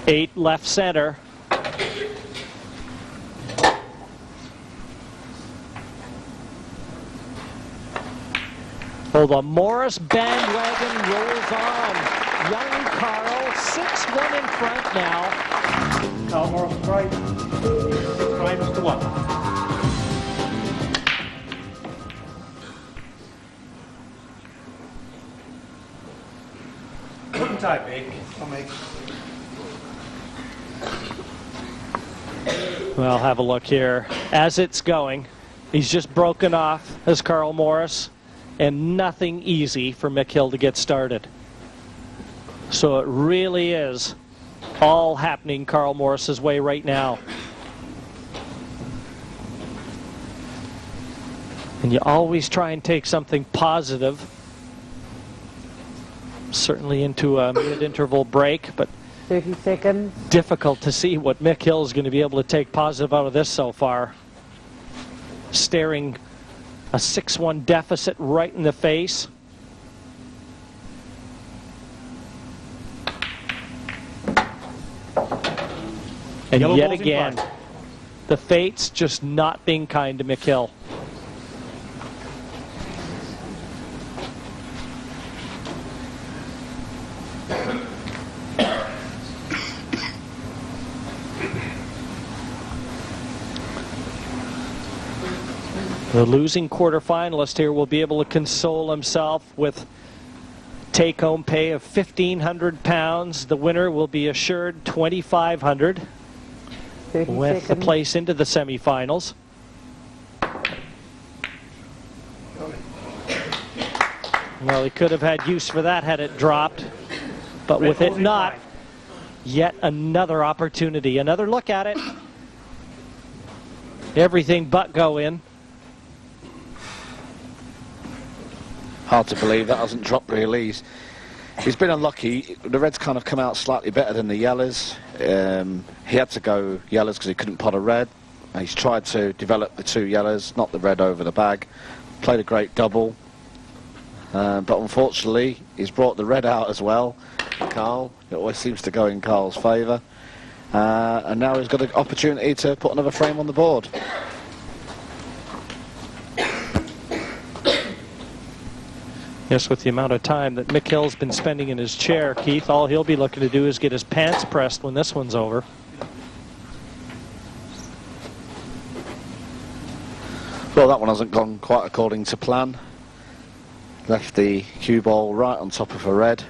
Eight left center. Oh, the Morris bandwagon rolls on. Young Carl, 6-1 in front now. Carl Morris break. Times to 1. Good time, Big. I'll make. Well, have a look here. As it's going, he's just broken off as Carl Morris, and nothing easy for Mick Hill to get started. So it really is all happening Carl Morris's way right now. And you always try and take something positive, certainly into a mid-interval break, but 30 seconds. difficult to see what Mick Hill is going to be able to take positive out of this so far. Staring a 6-1 deficit right in the face. And Yellow yet balls in again, front. the fates just not being kind to Mick Hill. The losing quarterfinalist here will be able to console himself with take-home pay of £1,500. The winner will be assured $2,500 with the place into the semifinals. Well, he could have had use for that had it dropped, but with it not, yet another opportunity. Another look at it. Everything but go in. Hard to believe that hasn't dropped really. He's been unlucky. The reds kind of come out slightly better than the yellows. He had to go yellows because he couldn't pot a red. He's tried to develop the two yellows, not the red over the bag. Played a great double. But unfortunately, he's brought the red out as well. Carl, it always seems to go in Carl's favour. And now he's got an opportunity to put another frame on the board. Yes, with the amount of time that Mick Hill's been spending in his chair, Keith, all he'll be looking to do is get his pants pressed when this one's over. Well, that one hasn't gone quite according to plan. Left the cue ball right on top of a red.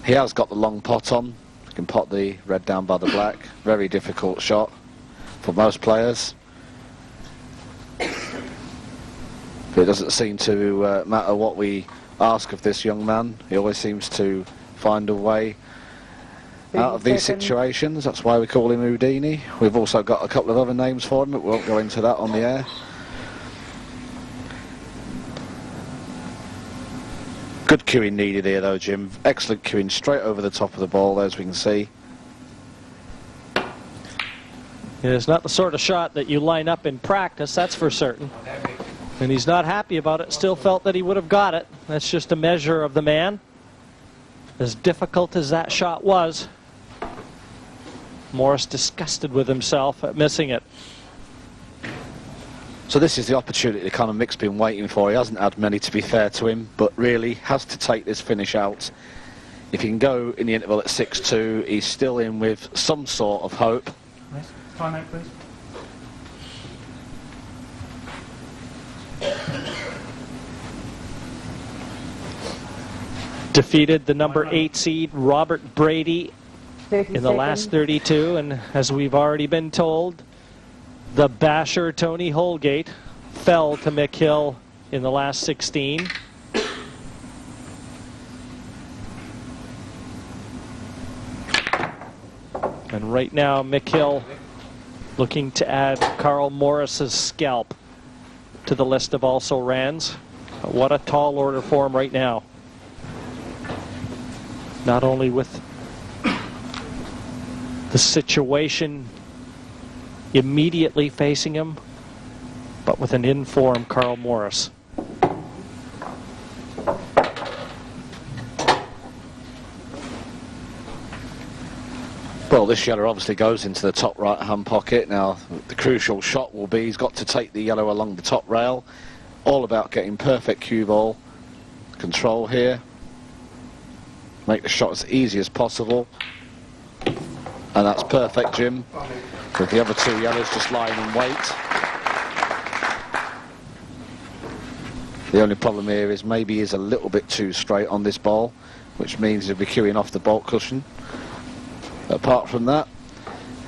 He has got the long pot on. He can pot the red down by the black. Very difficult shot for most players. But it doesn't seem to matter what we ask of this young man. He always seems to find a way out of these situations. That's why we call him Houdini. We've also got a couple of other names for him, but we won't go into that on the air. Good cueing needed here though, Jim. Excellent cueing straight over the top of the ball, as we can see. It's not the sort of shot that you line up in practice, that's for certain. And he's not happy about it, still felt that he would have got it. That's just a measure of the man. As difficult as that shot was, Morris disgusted with himself at missing it. So this is the opportunity that kind of Mick's been waiting for. He hasn't had many, to be fair to him, but really has to take this finish out. If he can go in the interval at 6-2, he's still in with some sort of hope. Nice. Time out, please. Defeated the number 8 seed Robert Brady 30 in the last 32, and as we've already been told, the basher Tony Holgate fell to Mick Hill in the last 16. And right now Mick Hill looking to add Carl Morris's scalp to the list of also rans. But what a tall order for him right now. Not only with the situation immediately facing him, but with an in-form Carl Morris. Well, this yellow obviously goes into the top right-hand pocket. Now, the crucial shot will be he's got to take the yellow along the top rail. All about getting perfect cue ball control here. Make the shot as easy as possible. And that's perfect, Jim. With the other two yellows just lying in wait. The only problem here is maybe he's a little bit too straight on this ball, which means he'll be cueing off the bolt cushion. Apart from that,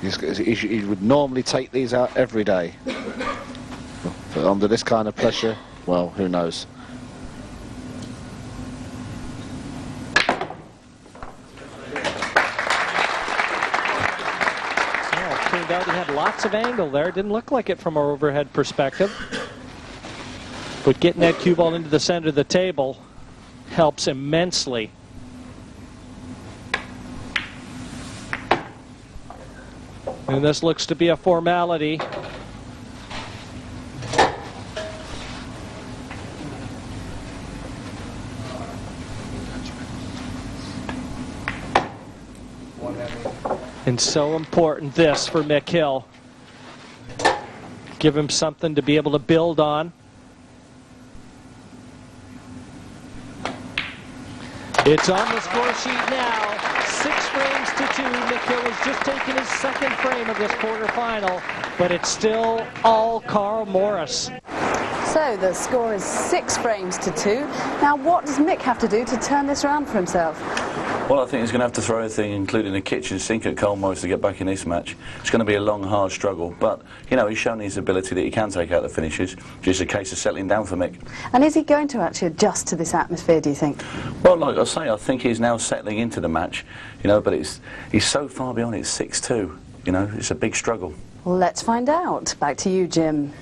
he would normally take these out every day. But under this kind of pressure, well, who knows? Turned out he had lots of angle there. Didn't look like it from our overhead perspective. But getting that cue ball into the center of the table helps immensely. And this looks to be a formality. And so important this for Mick Hill. Give him something to be able to build on. It's on the score sheet now. 6 frames to 2. Mick Hill has just taken his second frame of this quarterfinal, but it's still all Carl Morris. So the score is 6 frames to 2. Now what does Mick have to do to turn this around for himself? Well, I think he's going to have to throw everything, including the kitchen sink, at Carl Morris to get back in this match. It's going to be a long, hard struggle, but, you know, he's shown his ability that he can take out the finishes. Just a case of settling down for Mick. And is he going to actually adjust to this atmosphere, do you think? Well, like I say, I think he's now settling into the match, you know, but he's so far beyond it. 6-2, you know, it's a big struggle. Well, let's find out. Back to you, Jim.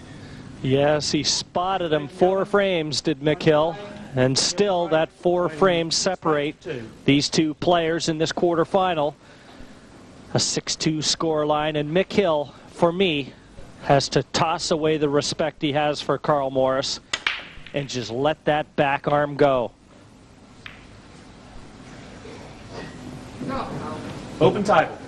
Yes, he spotted him 4 frames, did Mick Hill. And still that 4 frames separate these two players in this quarterfinal. A 6-2 score line, and Mick Hill, for me, has to toss away the respect he has for Carl Morris and just let that back arm go. Open table.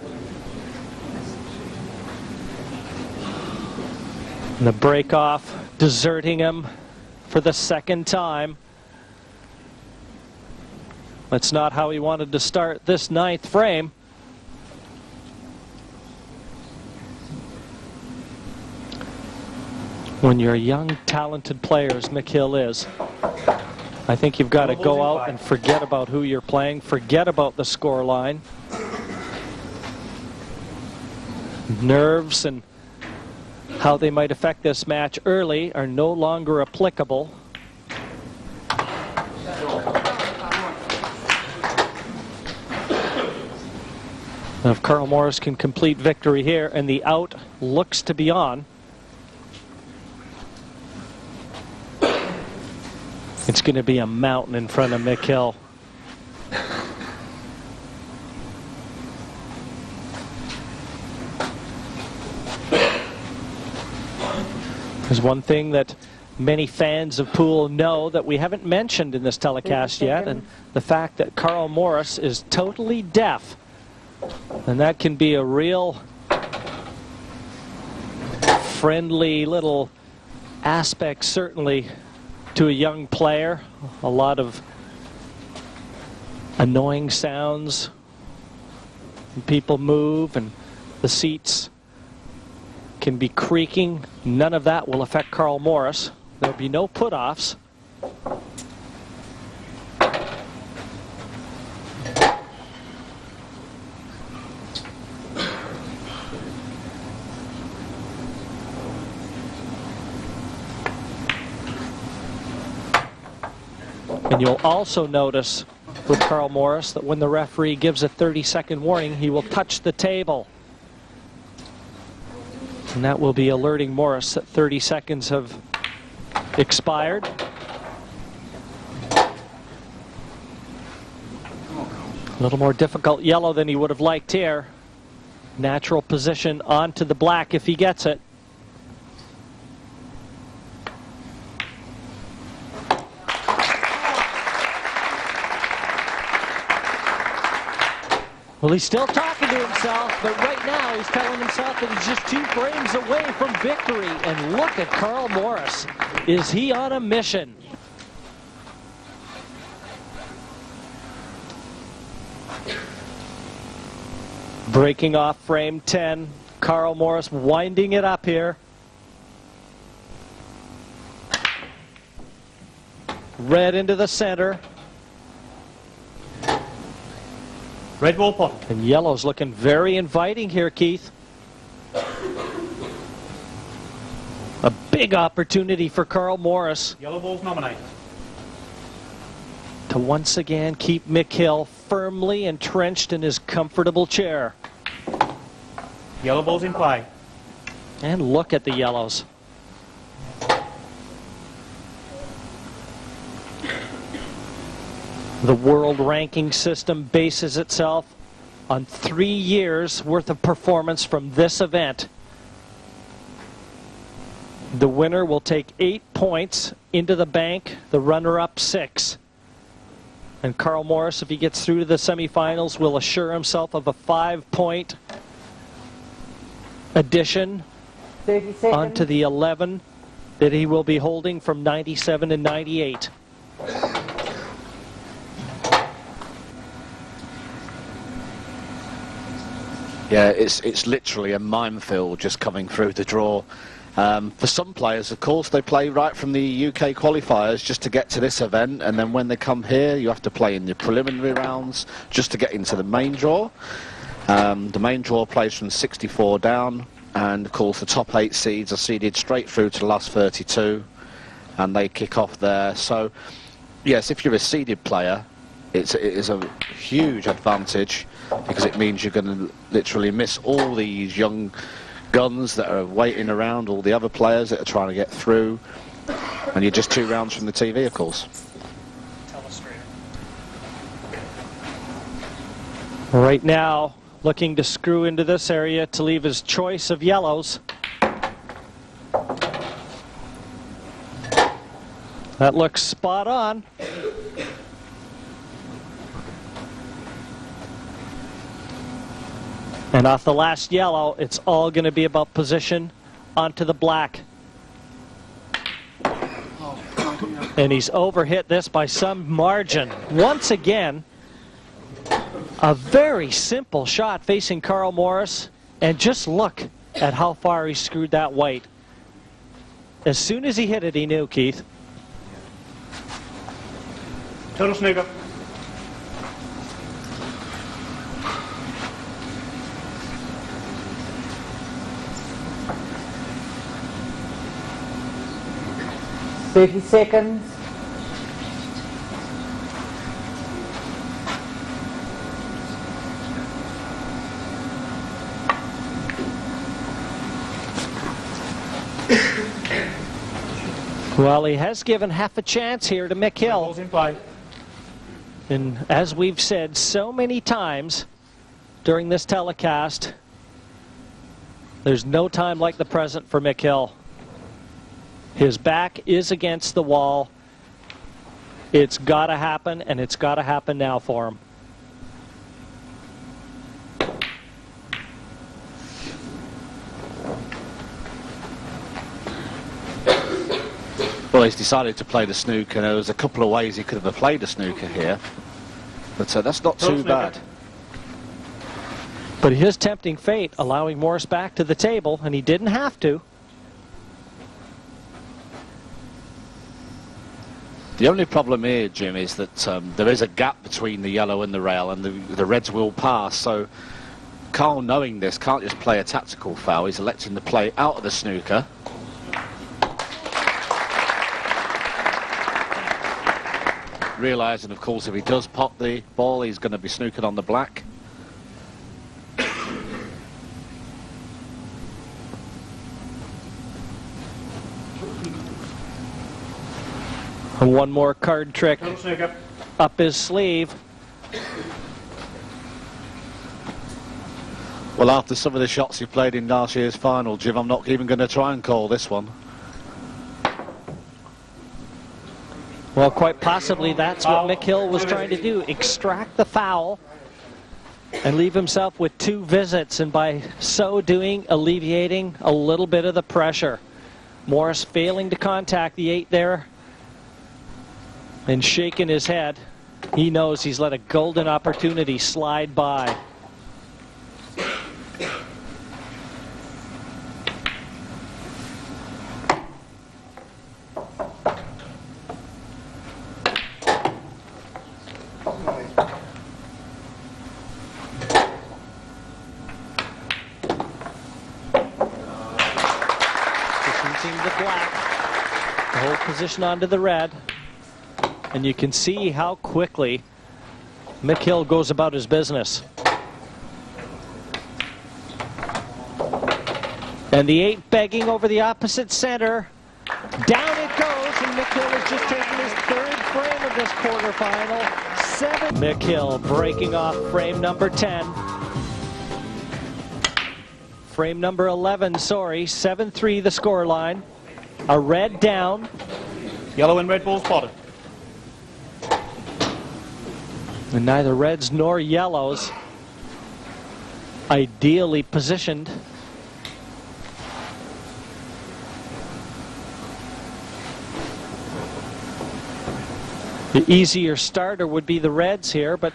And the break off, deserting him for the second time. That's not how he wanted to start this 9th frame. When you're a young, talented player, as Mick Hill is, I think you've got to go out and forget about who you're playing, forget about the score line. Nerves and how they might affect this match early are no longer applicable. If Carl Morris can complete victory here, and the out looks to be on, it's going to be a mountain in front of Mick Hill. There's one thing that many fans of pool know that we haven't mentioned in this telecast yet, and the fact that Carl Morris is totally deaf. And that can be a real friendly little aspect, certainly, to a young player. A lot of annoying sounds. People move and the seats can be creaking. None of that will affect Carl Morris. There'll be no put-offs. And you'll also notice with Carl Morris that when the referee gives a 30-second warning, he will touch the table. And that will be alerting Morris that 30 seconds have expired. A little more difficult yellow than he would have liked here. Natural position onto the black if he gets it. Well, he's still talking to himself, but right now he's telling himself that he's just 2 frames away from victory. And look at Carl Morris. Is he on a mission? Breaking off frame 10. Carl Morris winding it up here. Red into the center. Red ball pot. And yellow's looking very inviting here, Keith. A big opportunity for Carl Morris. Yellow ball's nominated. To once again keep Mick Hill firmly entrenched in his comfortable chair. Yellow ball's in play. And look at the yellows. The world ranking system bases itself on 3 years worth of performance from this event. The winner will take 8 points into the bank, the runner-up 6. And Carl Morris, if he gets through to the semifinals, will assure himself of a 5-point addition 30 seconds. onto the 11 that he will be holding from 97 and 98. Yeah, it's literally a minefield just coming through the draw. For some players, of course, they play right from the UK qualifiers just to get to this event, and then when they come here, you have to play in the preliminary rounds just to get into the main draw. The main draw plays from 64 down, and of course the top 8 seeds are seeded straight through to the last 32, and they kick off there. So, yes, if you're a seeded player, it is a huge advantage, because it means you're going to literally miss all these young guns that are waiting around, all the other players that are trying to get through, and you're just 2 rounds from the TV, of course. Right now, looking to screw into this area to leave his choice of yellows. That looks spot on. And off the last yellow, it's all going to be about position onto the black. And he's overhit this by some margin. Once again, a very simple shot facing Carl Morris. And just look at how far he screwed that white. As soon as he hit it, he knew, Keith. Total snooker. Thirty seconds. Well, he has given half a chance here to Mick Hill. Ball's in play. And as we've said so many times during this telecast, there's no time like the present for Mick Hill. His back is against the wall. It's got to happen, and it's got to happen now for him. Well, he's decided to play the snooker. There was a couple of ways he could have played the snooker here, but that's not too bad. But his tempting fate, allowing Morris back to the table, and he didn't have to. The only problem here, Jim, is that there is a gap between the yellow and the rail, and the reds will pass. So Carl, knowing this, can't just play a tactical foul. He's electing to play out of the snooker. Realising, of course, if he does pop the ball, he's going to be snookered on the black. And one more card trick up his sleeve. Well, after some of the shots he played in last year's final, Jim, I'm not even going to try and call this one. Well, quite possibly that's what Mick Hill was trying to do, extract the foul and leave himself with 2 visits, and by so doing, alleviating a little bit of the pressure. Morris failing to contact the 8 there and shaking his head. He knows he's let a golden opportunity slide by. Position onto the red, and you can see how quickly Mick Hill goes about his business. And the 8 begging over the opposite center. Down it goes, and Mick Hill has just taken his 3rd frame of this quarterfinal. 7. Mick Hill breaking off frame number 10. Frame number 11, sorry. 7-3 the scoreline. A red down. Yellow and red balls spotted. And neither reds nor yellows ideally positioned. The easier starter would be the reds here, but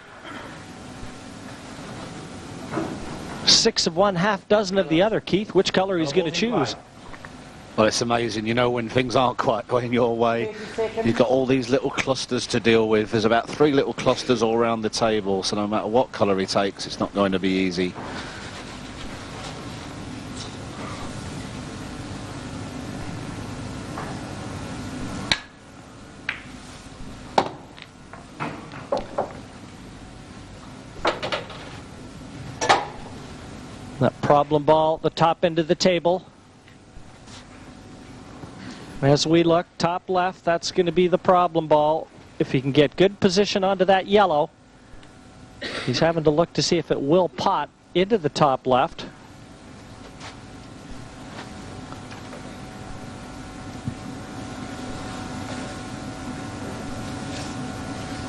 6 of one, half dozen of the other. Keith, which color he's going to choose? Well, it's amazing, you know, when things aren't quite going your way, you've got all these little clusters to deal with. There's about 3 little clusters all around the table, so no matter what colour he takes, it's not going to be easy. That problem ball at the top end of the table. As we look, top left, that's going to be the problem ball. If he can get good position onto that yellow, he's having to look to see if it will pot into the top left.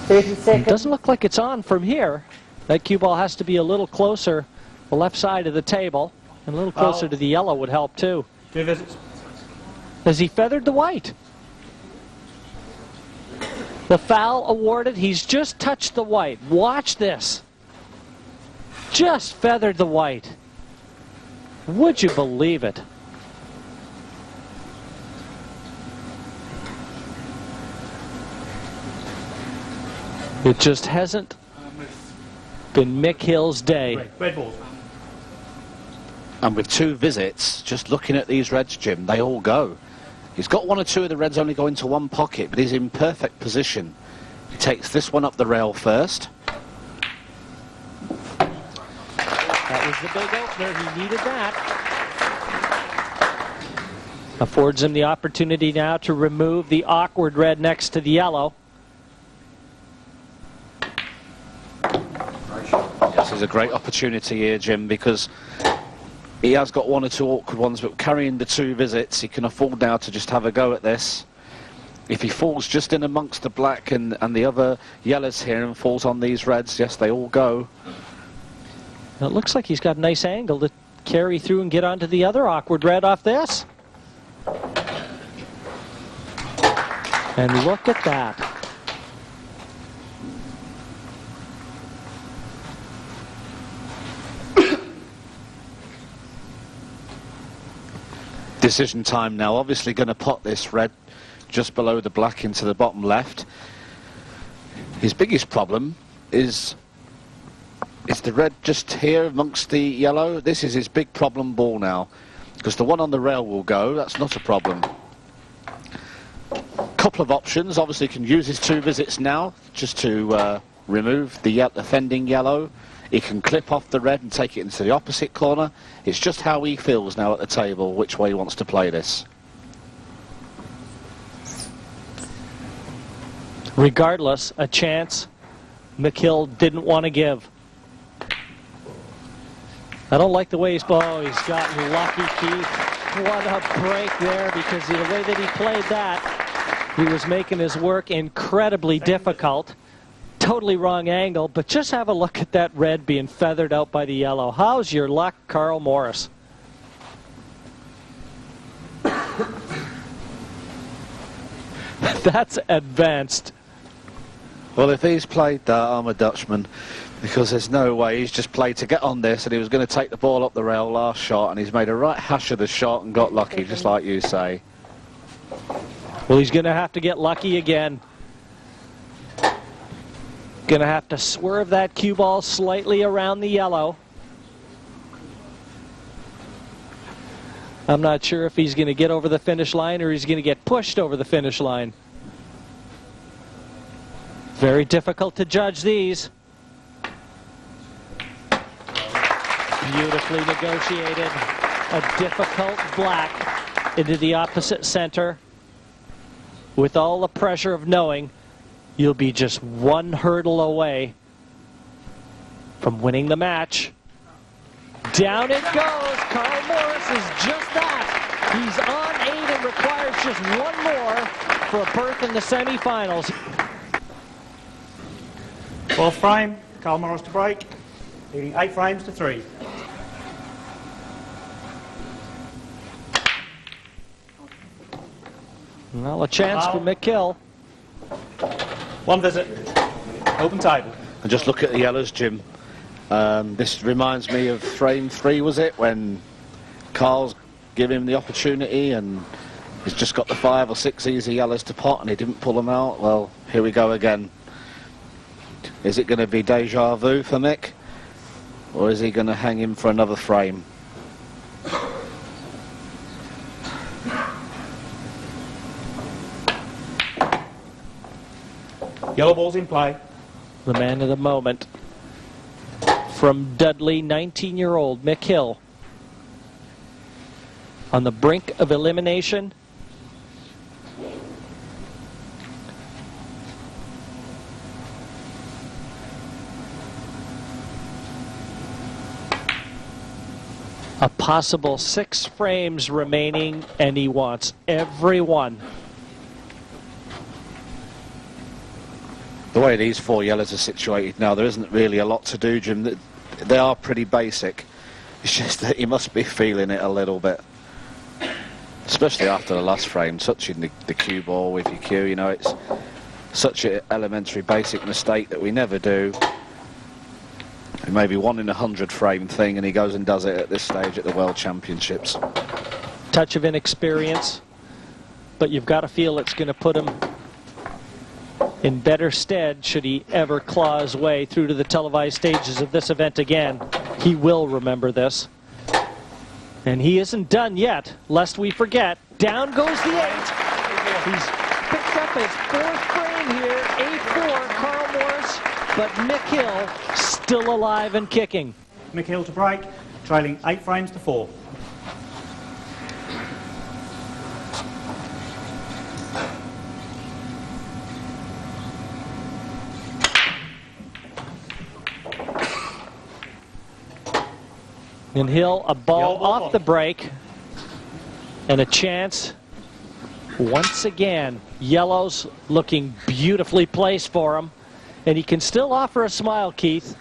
It doesn't look like it's on from here. That cue ball has to be a little closer, the left side of the table, and a little closer to the yellow would help too. 2 visits. Has he feathered the white? The foul awarded. He's just touched the white. Watch this. Just feathered the white. Would you believe it? It just hasn't been Mick Hill's day. Red balls. And with 2 visits, just looking at these reds, Jim, they all go. He's got 1 or 2 of the reds only go into 1 pocket, but he's in perfect position. He takes this one up the rail first. That was the big opener. He needed that. Affords him the opportunity now to remove the awkward red next to the yellow. This is a great opportunity here, Jim, because He has got one or two awkward ones, but carrying the 2 visits, he can afford now to just have a go at this. If he falls just in amongst the black and the other yellows here and falls on these reds, yes, they all go. It looks like he's got a nice angle to carry through and get onto the other awkward red off this. And look at that. Decision time now. Obviously going to pot this red just below the black into the bottom left. His biggest problem is the red just here amongst the yellow. This is his big problem ball now, because the one on the rail will go. That's not a problem. Couple of options. Obviously can use his 2 visits now just to remove the offending yellow. He can clip off the red and take it into the opposite corner. It's just how he feels now at the table, which way he wants to play this. Regardless, a chance McHill didn't want to give. I don't like the way he's he's gotten lucky, Keith. What a break there, because the way that he played that, he was making his work incredibly difficult. Totally wrong angle, but just have a look at that red being feathered out by the yellow. How's your luck, Carl Morris? That's advanced. Well, if he's played that, I'm a Dutchman, because there's no way. He's just played to get on this, and he was going to take the ball up the rail last shot, and he's made a right hash of the shot and got lucky, just like you say. Well, he's going to have to get lucky again. Going to have to swerve that cue ball slightly around the yellow. I'm not sure if he's going to get over the finish line or he's going to get pushed over the finish line. Very difficult to judge these. Beautifully negotiated. A difficult black into the opposite center, with all the pressure of knowing you'll be just 1 hurdle away from winning the match. Down it goes. Carl Morris is just that. He's on 8 and requires just 1 more for a berth in the semifinals. 4th frame, Carl Morris to break, leading 8 frames to 3. Well, a chance for McHill. 1 visit, open table. And just look at the yellows, Jim. This reminds me of frame 3, was it, when Carl's given him the opportunity and he's just got the 5 or 6 easy yellows to pot and he didn't pull them out. Well, here we go again. Is it going to be deja vu for Mick, or is he going to hang him for another frame? Yellow ball's in play. The man of the moment from Dudley, 19-year-old McHill. On the brink of elimination. A possible 6 frames remaining, and he wants every one. The way these 4 yellows are situated now, there isn't really a lot to do, Jim. They are pretty basic. It's just that you must be feeling it a little bit. Especially after the last frame, touching the cue ball with your cue, you know, it's such an elementary basic mistake that we never do. It may be 1 in 100 frame thing, and he goes and does it at this stage at the World Championships. Touch of inexperience, but you've got to feel it's going to put him in better stead should he ever claw his way through to the televised stages of this event again. He will remember this. And he isn't done yet, lest we forget. Down goes the 8. He's picked up his 4th frame here, 8-4, Carl Morris, but McHill still alive and kicking. McHill to break, trailing 8 frames to 4. And Hill, a ball off the break. And a chance. Once again, yellows looking beautifully placed for him. And he can still offer a smile, Keith.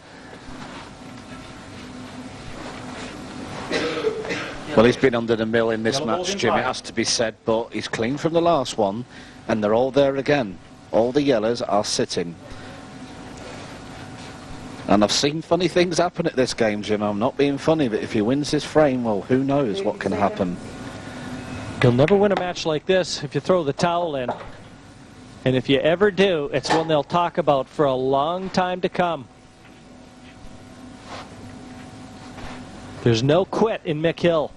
Well, he's been under the mill in this match, Jim, it has to be said, but he's clean from the last one, and they're all there again. All the yellows are sitting. And I've seen funny things happen at this game, Jim. I'm not being funny, but if he wins this frame, well, who knows what can happen. You'll never win a match like this if you throw the towel in. And if you ever do, it's one they'll talk about for a long time to come. There's no quit in Mick Hill.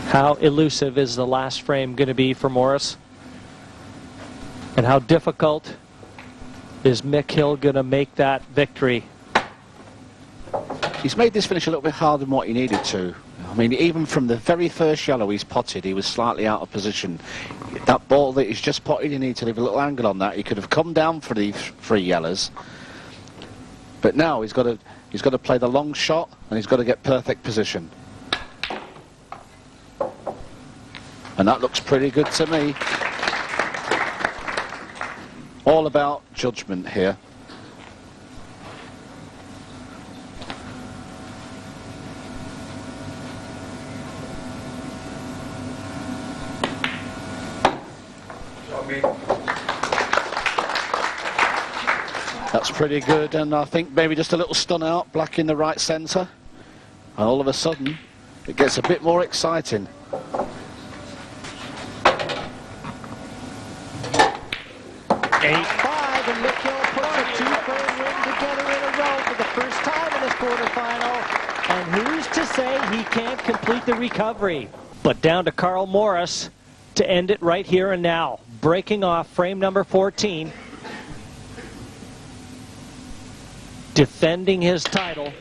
How elusive is the last frame going to be for Morris? And how difficult is Mick Hill going to make that victory? He's made this finish a little bit harder than what he needed to. I mean, even from the very first yellow he's potted, he was slightly out of position. That ball that he's just potted, he needs to leave a little angle on that. He could have come down for the 3 yellows. But now he's got to play the long shot, and he's got to get perfect position. And that looks pretty good to me. All about judgment here. That's pretty good, and I think maybe just a little stun out, black in the right centre. And all of a sudden, it gets a bit more exciting. And Mick Hill puts a 2-frame win together in a row for the first time in his quarterfinal. And who's to say he can't complete the recovery? But down to Carl Morris to end it right here and now. Breaking off frame number 14. Defending his title.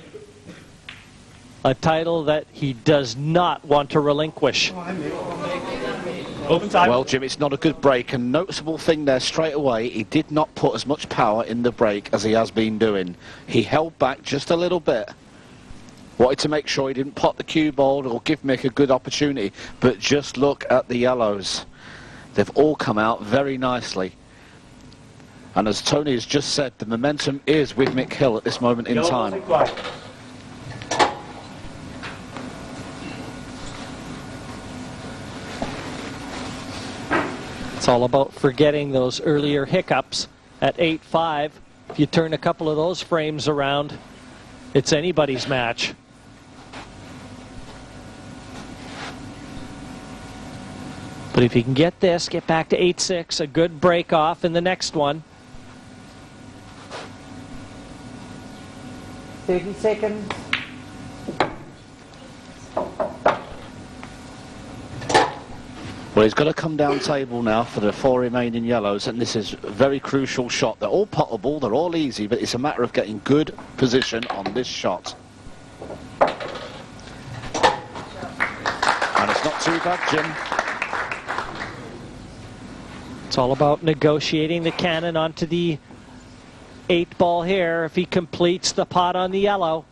A title that he does not want to relinquish. Open time. Well, Jim, it's not a good break, and noticeable thing there straight away, he did not put as much power in the break as he has been doing. He held back just a little bit. Wanted to make sure he didn't pot the cue ball or give Mick a good opportunity, but just look at the yellows. They've all come out very nicely. And as Tony has just said, the momentum is with Mick Hill at this moment in time. It's all about forgetting those earlier hiccups at 8-5. If you turn a couple of those frames around, it's anybody's match. But if you can get this, get back to 8-6, a good break off in the next one. 30 seconds. Well, he's got to come down table now for the 4 remaining yellows, and this is a very crucial shot. They're all potable, they're all easy, but it's a matter of getting good position on this shot. And it's not too bad, Jim. It's all about negotiating the cannon onto the 8-ball here if he completes the pot on the yellow.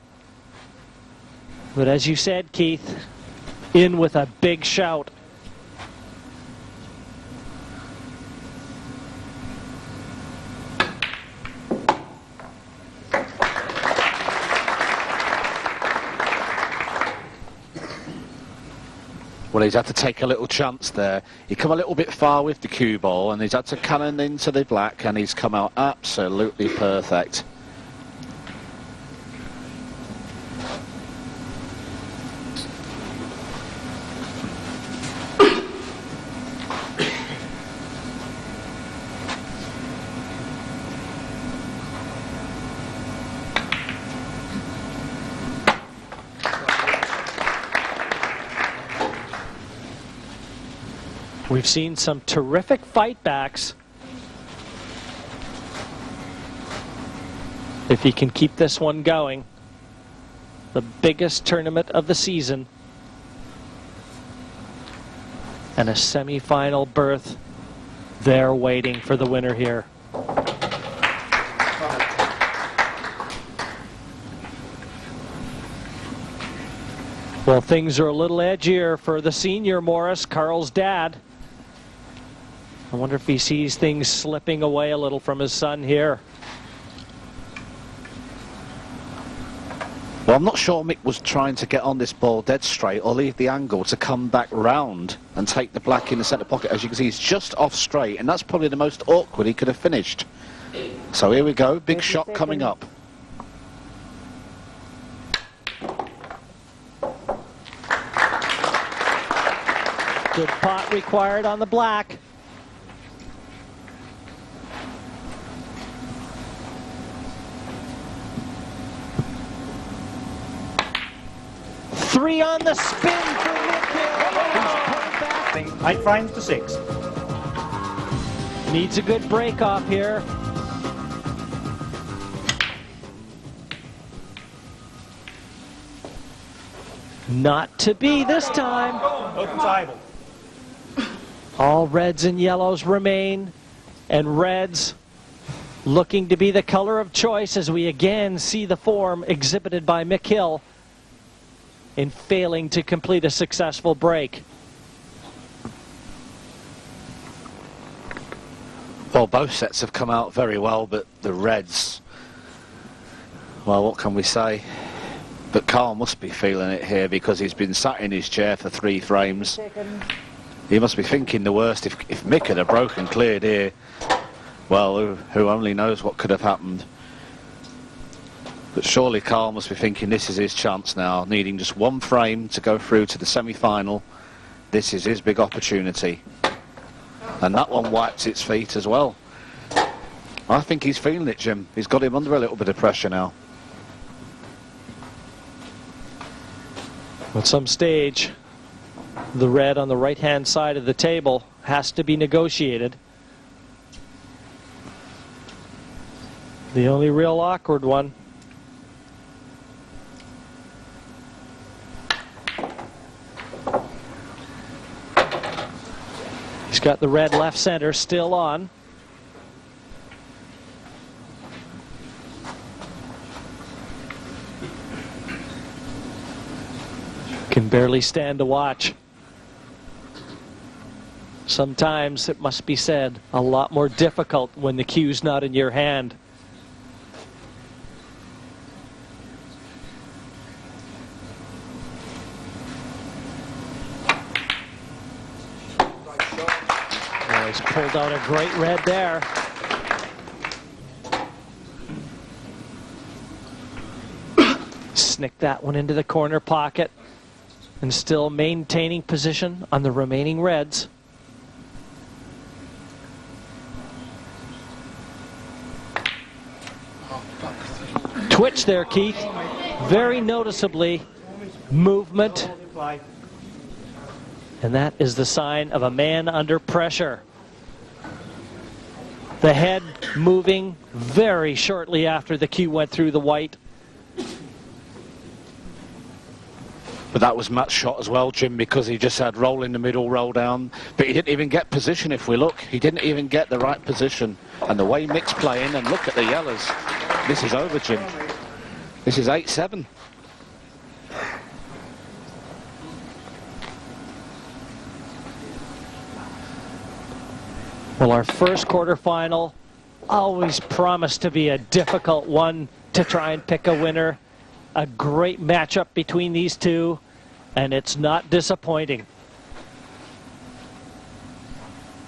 But as you said, Keith, in with a big shout. Well, he's had to take a little chance there. He come a little bit far with the cue ball, and he's had to cannon into the black, and he's come out absolutely perfect. We've seen some terrific fight backs. If he can keep this one going, the biggest tournament of the season, and a semi-final berth there waiting for the winner here. Well, things are a little edgier for the senior Morris, Carl's dad. I wonder if he sees things slipping away a little from his son here. Well, I'm not sure Mick was trying to get on this ball dead straight or leave the angle to come back round and take the black in the centre pocket. As you can see, he's just off straight, and that's probably the most awkward he could have finished. So here we go, big shot coming up. Good pot required on the black. Three on the spin for Mick Hill. He's pulled back. 8 frames to 6. Needs a good break off here. Not to be this time. Open table. All reds and yellows remain, and reds looking to be the color of choice as we again see the form exhibited by Mick Hill in failing to complete a successful break. Well, both sets have come out very well, but the reds, well, what can we say? But Carl must be feeling it here because he's been sat in his chair for 3 frames. He must be thinking the worst. If Mick had broken cleared here, well, who only knows what could have happened. But surely Carl must be thinking this is his chance now, needing just 1 frame to go through to the semi-final. This is his big opportunity. And that one wipes its feet as well. I think he's feeling it, Jim. He's got him under a little bit of pressure now. At some stage, the red on the right-hand side of the table has to be negotiated. The only real awkward one. He's got the red left center still on. Can barely stand to watch. Sometimes, it must be said, a lot more difficult when the cue's not in your hand. Oh, he's pulled out a great red there. Snick that one into the corner pocket. And still maintaining position on the remaining reds. Twitch there, Keith. Very noticeably. Movement. And that is the sign of a man under pressure. The head moving very shortly after the cue went through the white. But that was Matt's shot as well, Jim, because he just had roll in the middle, roll down. But he didn't even get position, if we look. He didn't even get the right position. And the way Mick's playing, and look at the yellows. This is over, Jim. This is 8-7. Well, our first quarterfinal always promised to be a difficult one to try and pick a winner. A great matchup between these two, and it's not disappointing.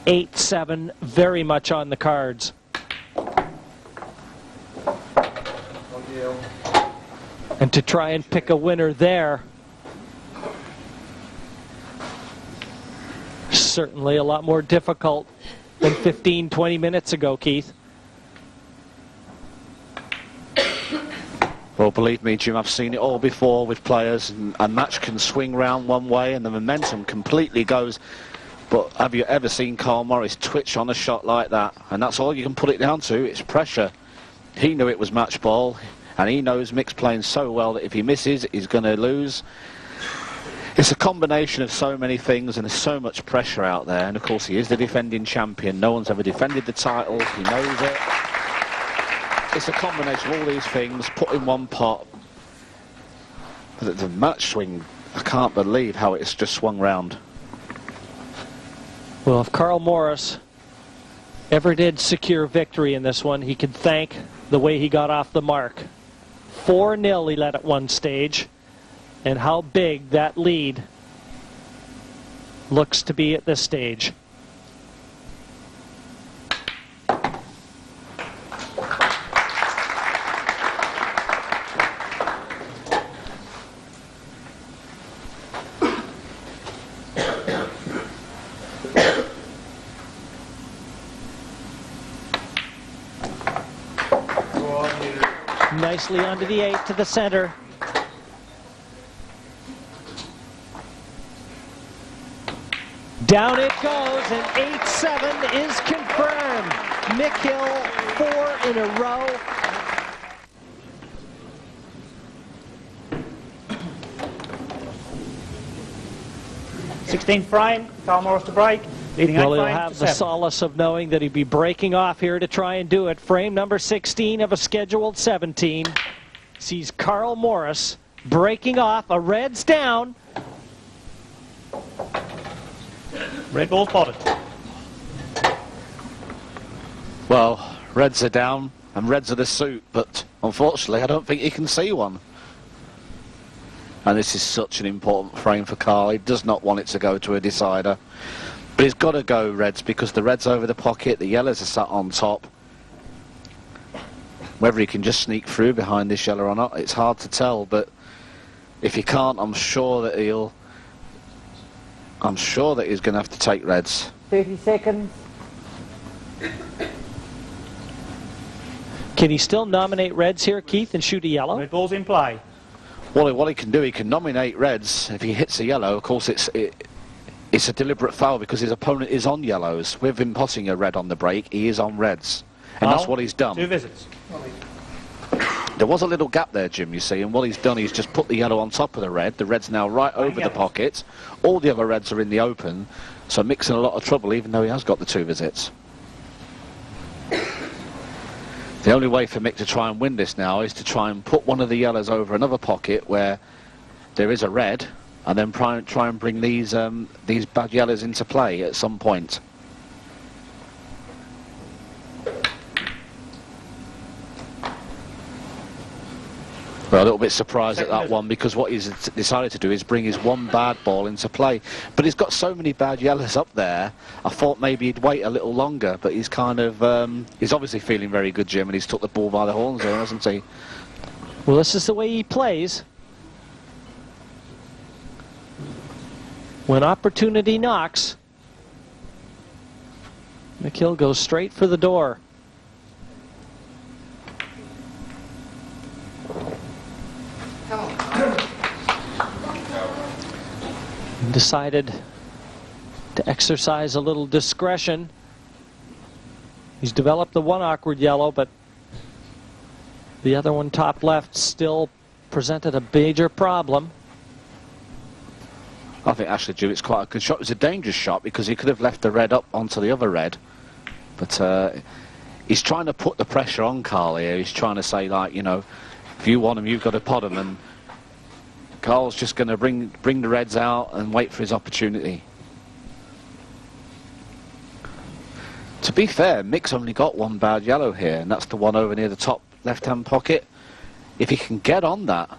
8-7, very much on the cards. And to try and pick a winner there, certainly a lot more difficult than 15, 20 minutes ago, Keith. Well, believe me, Jim, I've seen it all before with players. A match can swing round one way and the momentum completely goes. But have you ever seen Carl Morris twitch on a shot like that? And that's all you can put it down to. It's pressure. He knew it was match ball, and he knows Mick's playing so well that if he misses, he's going to lose. It's a combination of so many things, and there's so much pressure out there. And of course, he is the defending champion. No one's ever defended the title. He knows it. It's a combination of all these things put in one pot. But the match swing, I can't believe how it's just swung round. Well, if Carl Morris ever did secure victory in this one, he could thank the way he got off the mark. 4-0 he led at one stage, and how big that lead looks to be at this stage. Nicely onto the 8 to the center. Down it goes, and 8-7 is confirmed. Mick Hill, 4 in a row. th frame, Carl Morris to break. Leading 8 Well, he'll frames have to the 7. solace of knowing that he'd be breaking off here to try and do it. Frame number 16 of a scheduled 17 sees Carl Morris breaking off. A red's down. Red ball spotted. Well, reds are down, and reds are the suit, but unfortunately, I don't think you can see one. And this is such an important frame for Carl. He does not want it to go to a decider. But he's got to go reds, because the red's over the pocket, the yellows are sat on top. Whether he can just sneak through behind this yellow or not, it's hard to tell, but if he can't, I'm sure that he's going to have to take reds. 30 seconds. Can he still nominate reds here, Keith, and shoot a yellow? Red ball's in play. Well, what he can do, he can nominate reds. If he hits a yellow, of course, it's a deliberate foul because his opponent is on yellows. With him potting a red on the break, he is on reds. And that's what he's done. 2 visits. There was a little gap there, Jim, you see, and what he's done, he's just put the yellow on top of the red. The red's now right over the pocket. All the other reds are in the open, so Mick's in a lot of trouble, even though he has got the 2 visits. The only way for Mick to try and win this now is to try and put one of the yellows over another pocket where there is a red, and then try and bring these bad yellows into play at some point. Well, a little bit surprised at that one, because what he's decided to do is bring his one bad ball into play. But he's got so many bad yellows up there, I thought maybe he'd wait a little longer, but he's kind of, he's obviously feeling very good, Jim, and he's took the ball by the horns there, hasn't he? Well, this is the way he plays. When opportunity knocks, Mick Hill goes straight for the door. Decided to exercise a little discretion. He's developed the one awkward yellow, but the other one top left still presented a major problem. I think actually, Jim, it's quite a good shot. It was a dangerous shot because he could have left the red up onto the other red, but he's trying to put the pressure on Carl here. He's trying to say, like, you know, if you want him, you've got to pot him, and Carl's just going to bring the reds out and wait for his opportunity. To be fair, Mick's only got one bad yellow here, and that's the one over near the top left-hand pocket. If he can get on that,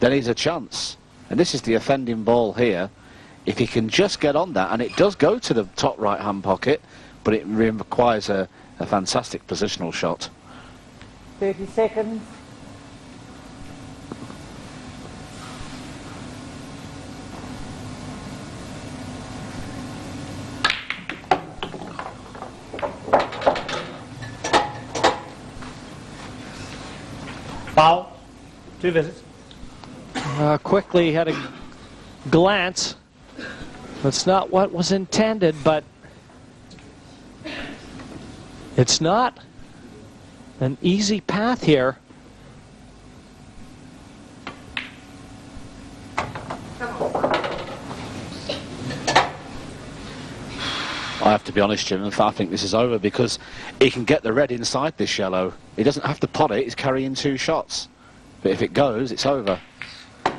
then he's a chance. And this is the offending ball here. If he can just get on that, and it does go to the top right-hand pocket, but it requires a fantastic positional shot. 30 seconds. Foul. 2 visits. Quickly had a glance. That's not what was intended, but it's not an easy path here. I have to be honest, Jim, I think this is over because he can get the red inside this yellow. He doesn't have to pot it, he's carrying 2 shots. But if it goes, it's over. Over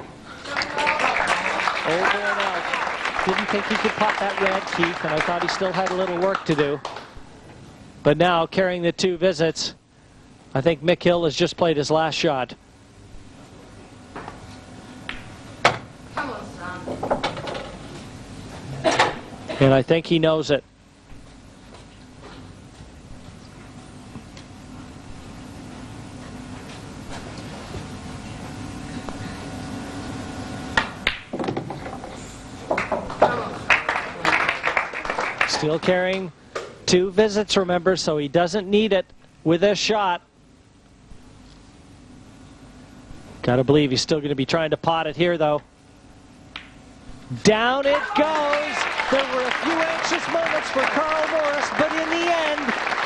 and out. Didn't think he could pot that red, Keith, and I thought he still had a little work to do. But now, carrying the 2 visits, I think Mick Hill has just played his last shot. Come on, son. And I think he knows it. Still carrying 2 visits, remember, so he doesn't need it with this shot. Gotta believe he's still going to be trying to pot it here, though. Down it goes. There were a few anxious moments for Carl Morris, but in the end,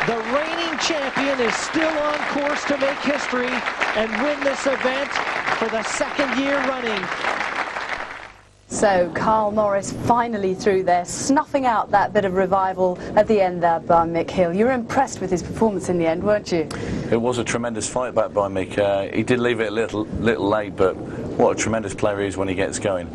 the reigning champion is still on course to make history and win this event for the 2nd year running. So Carl Morris finally through there, snuffing out that bit of revival at the end there by Mick Hill. You were impressed with his performance in the end, weren't you? It was a tremendous fight back by Mick. He did leave it a little late, but what a tremendous player he is when he gets going.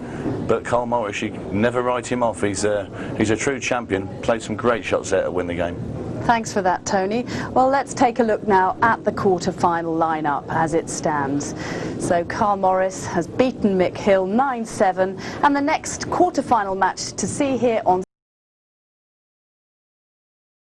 But Carl Morris, you never write him off. He's a true champion. Played some great shots there to win the game. Thanks for that, Tony. Well, let's take a look now at the quarter-final lineup as it stands. So Carl Morris has beaten Mick Hill 9-7, and the next quarter-final match to see here on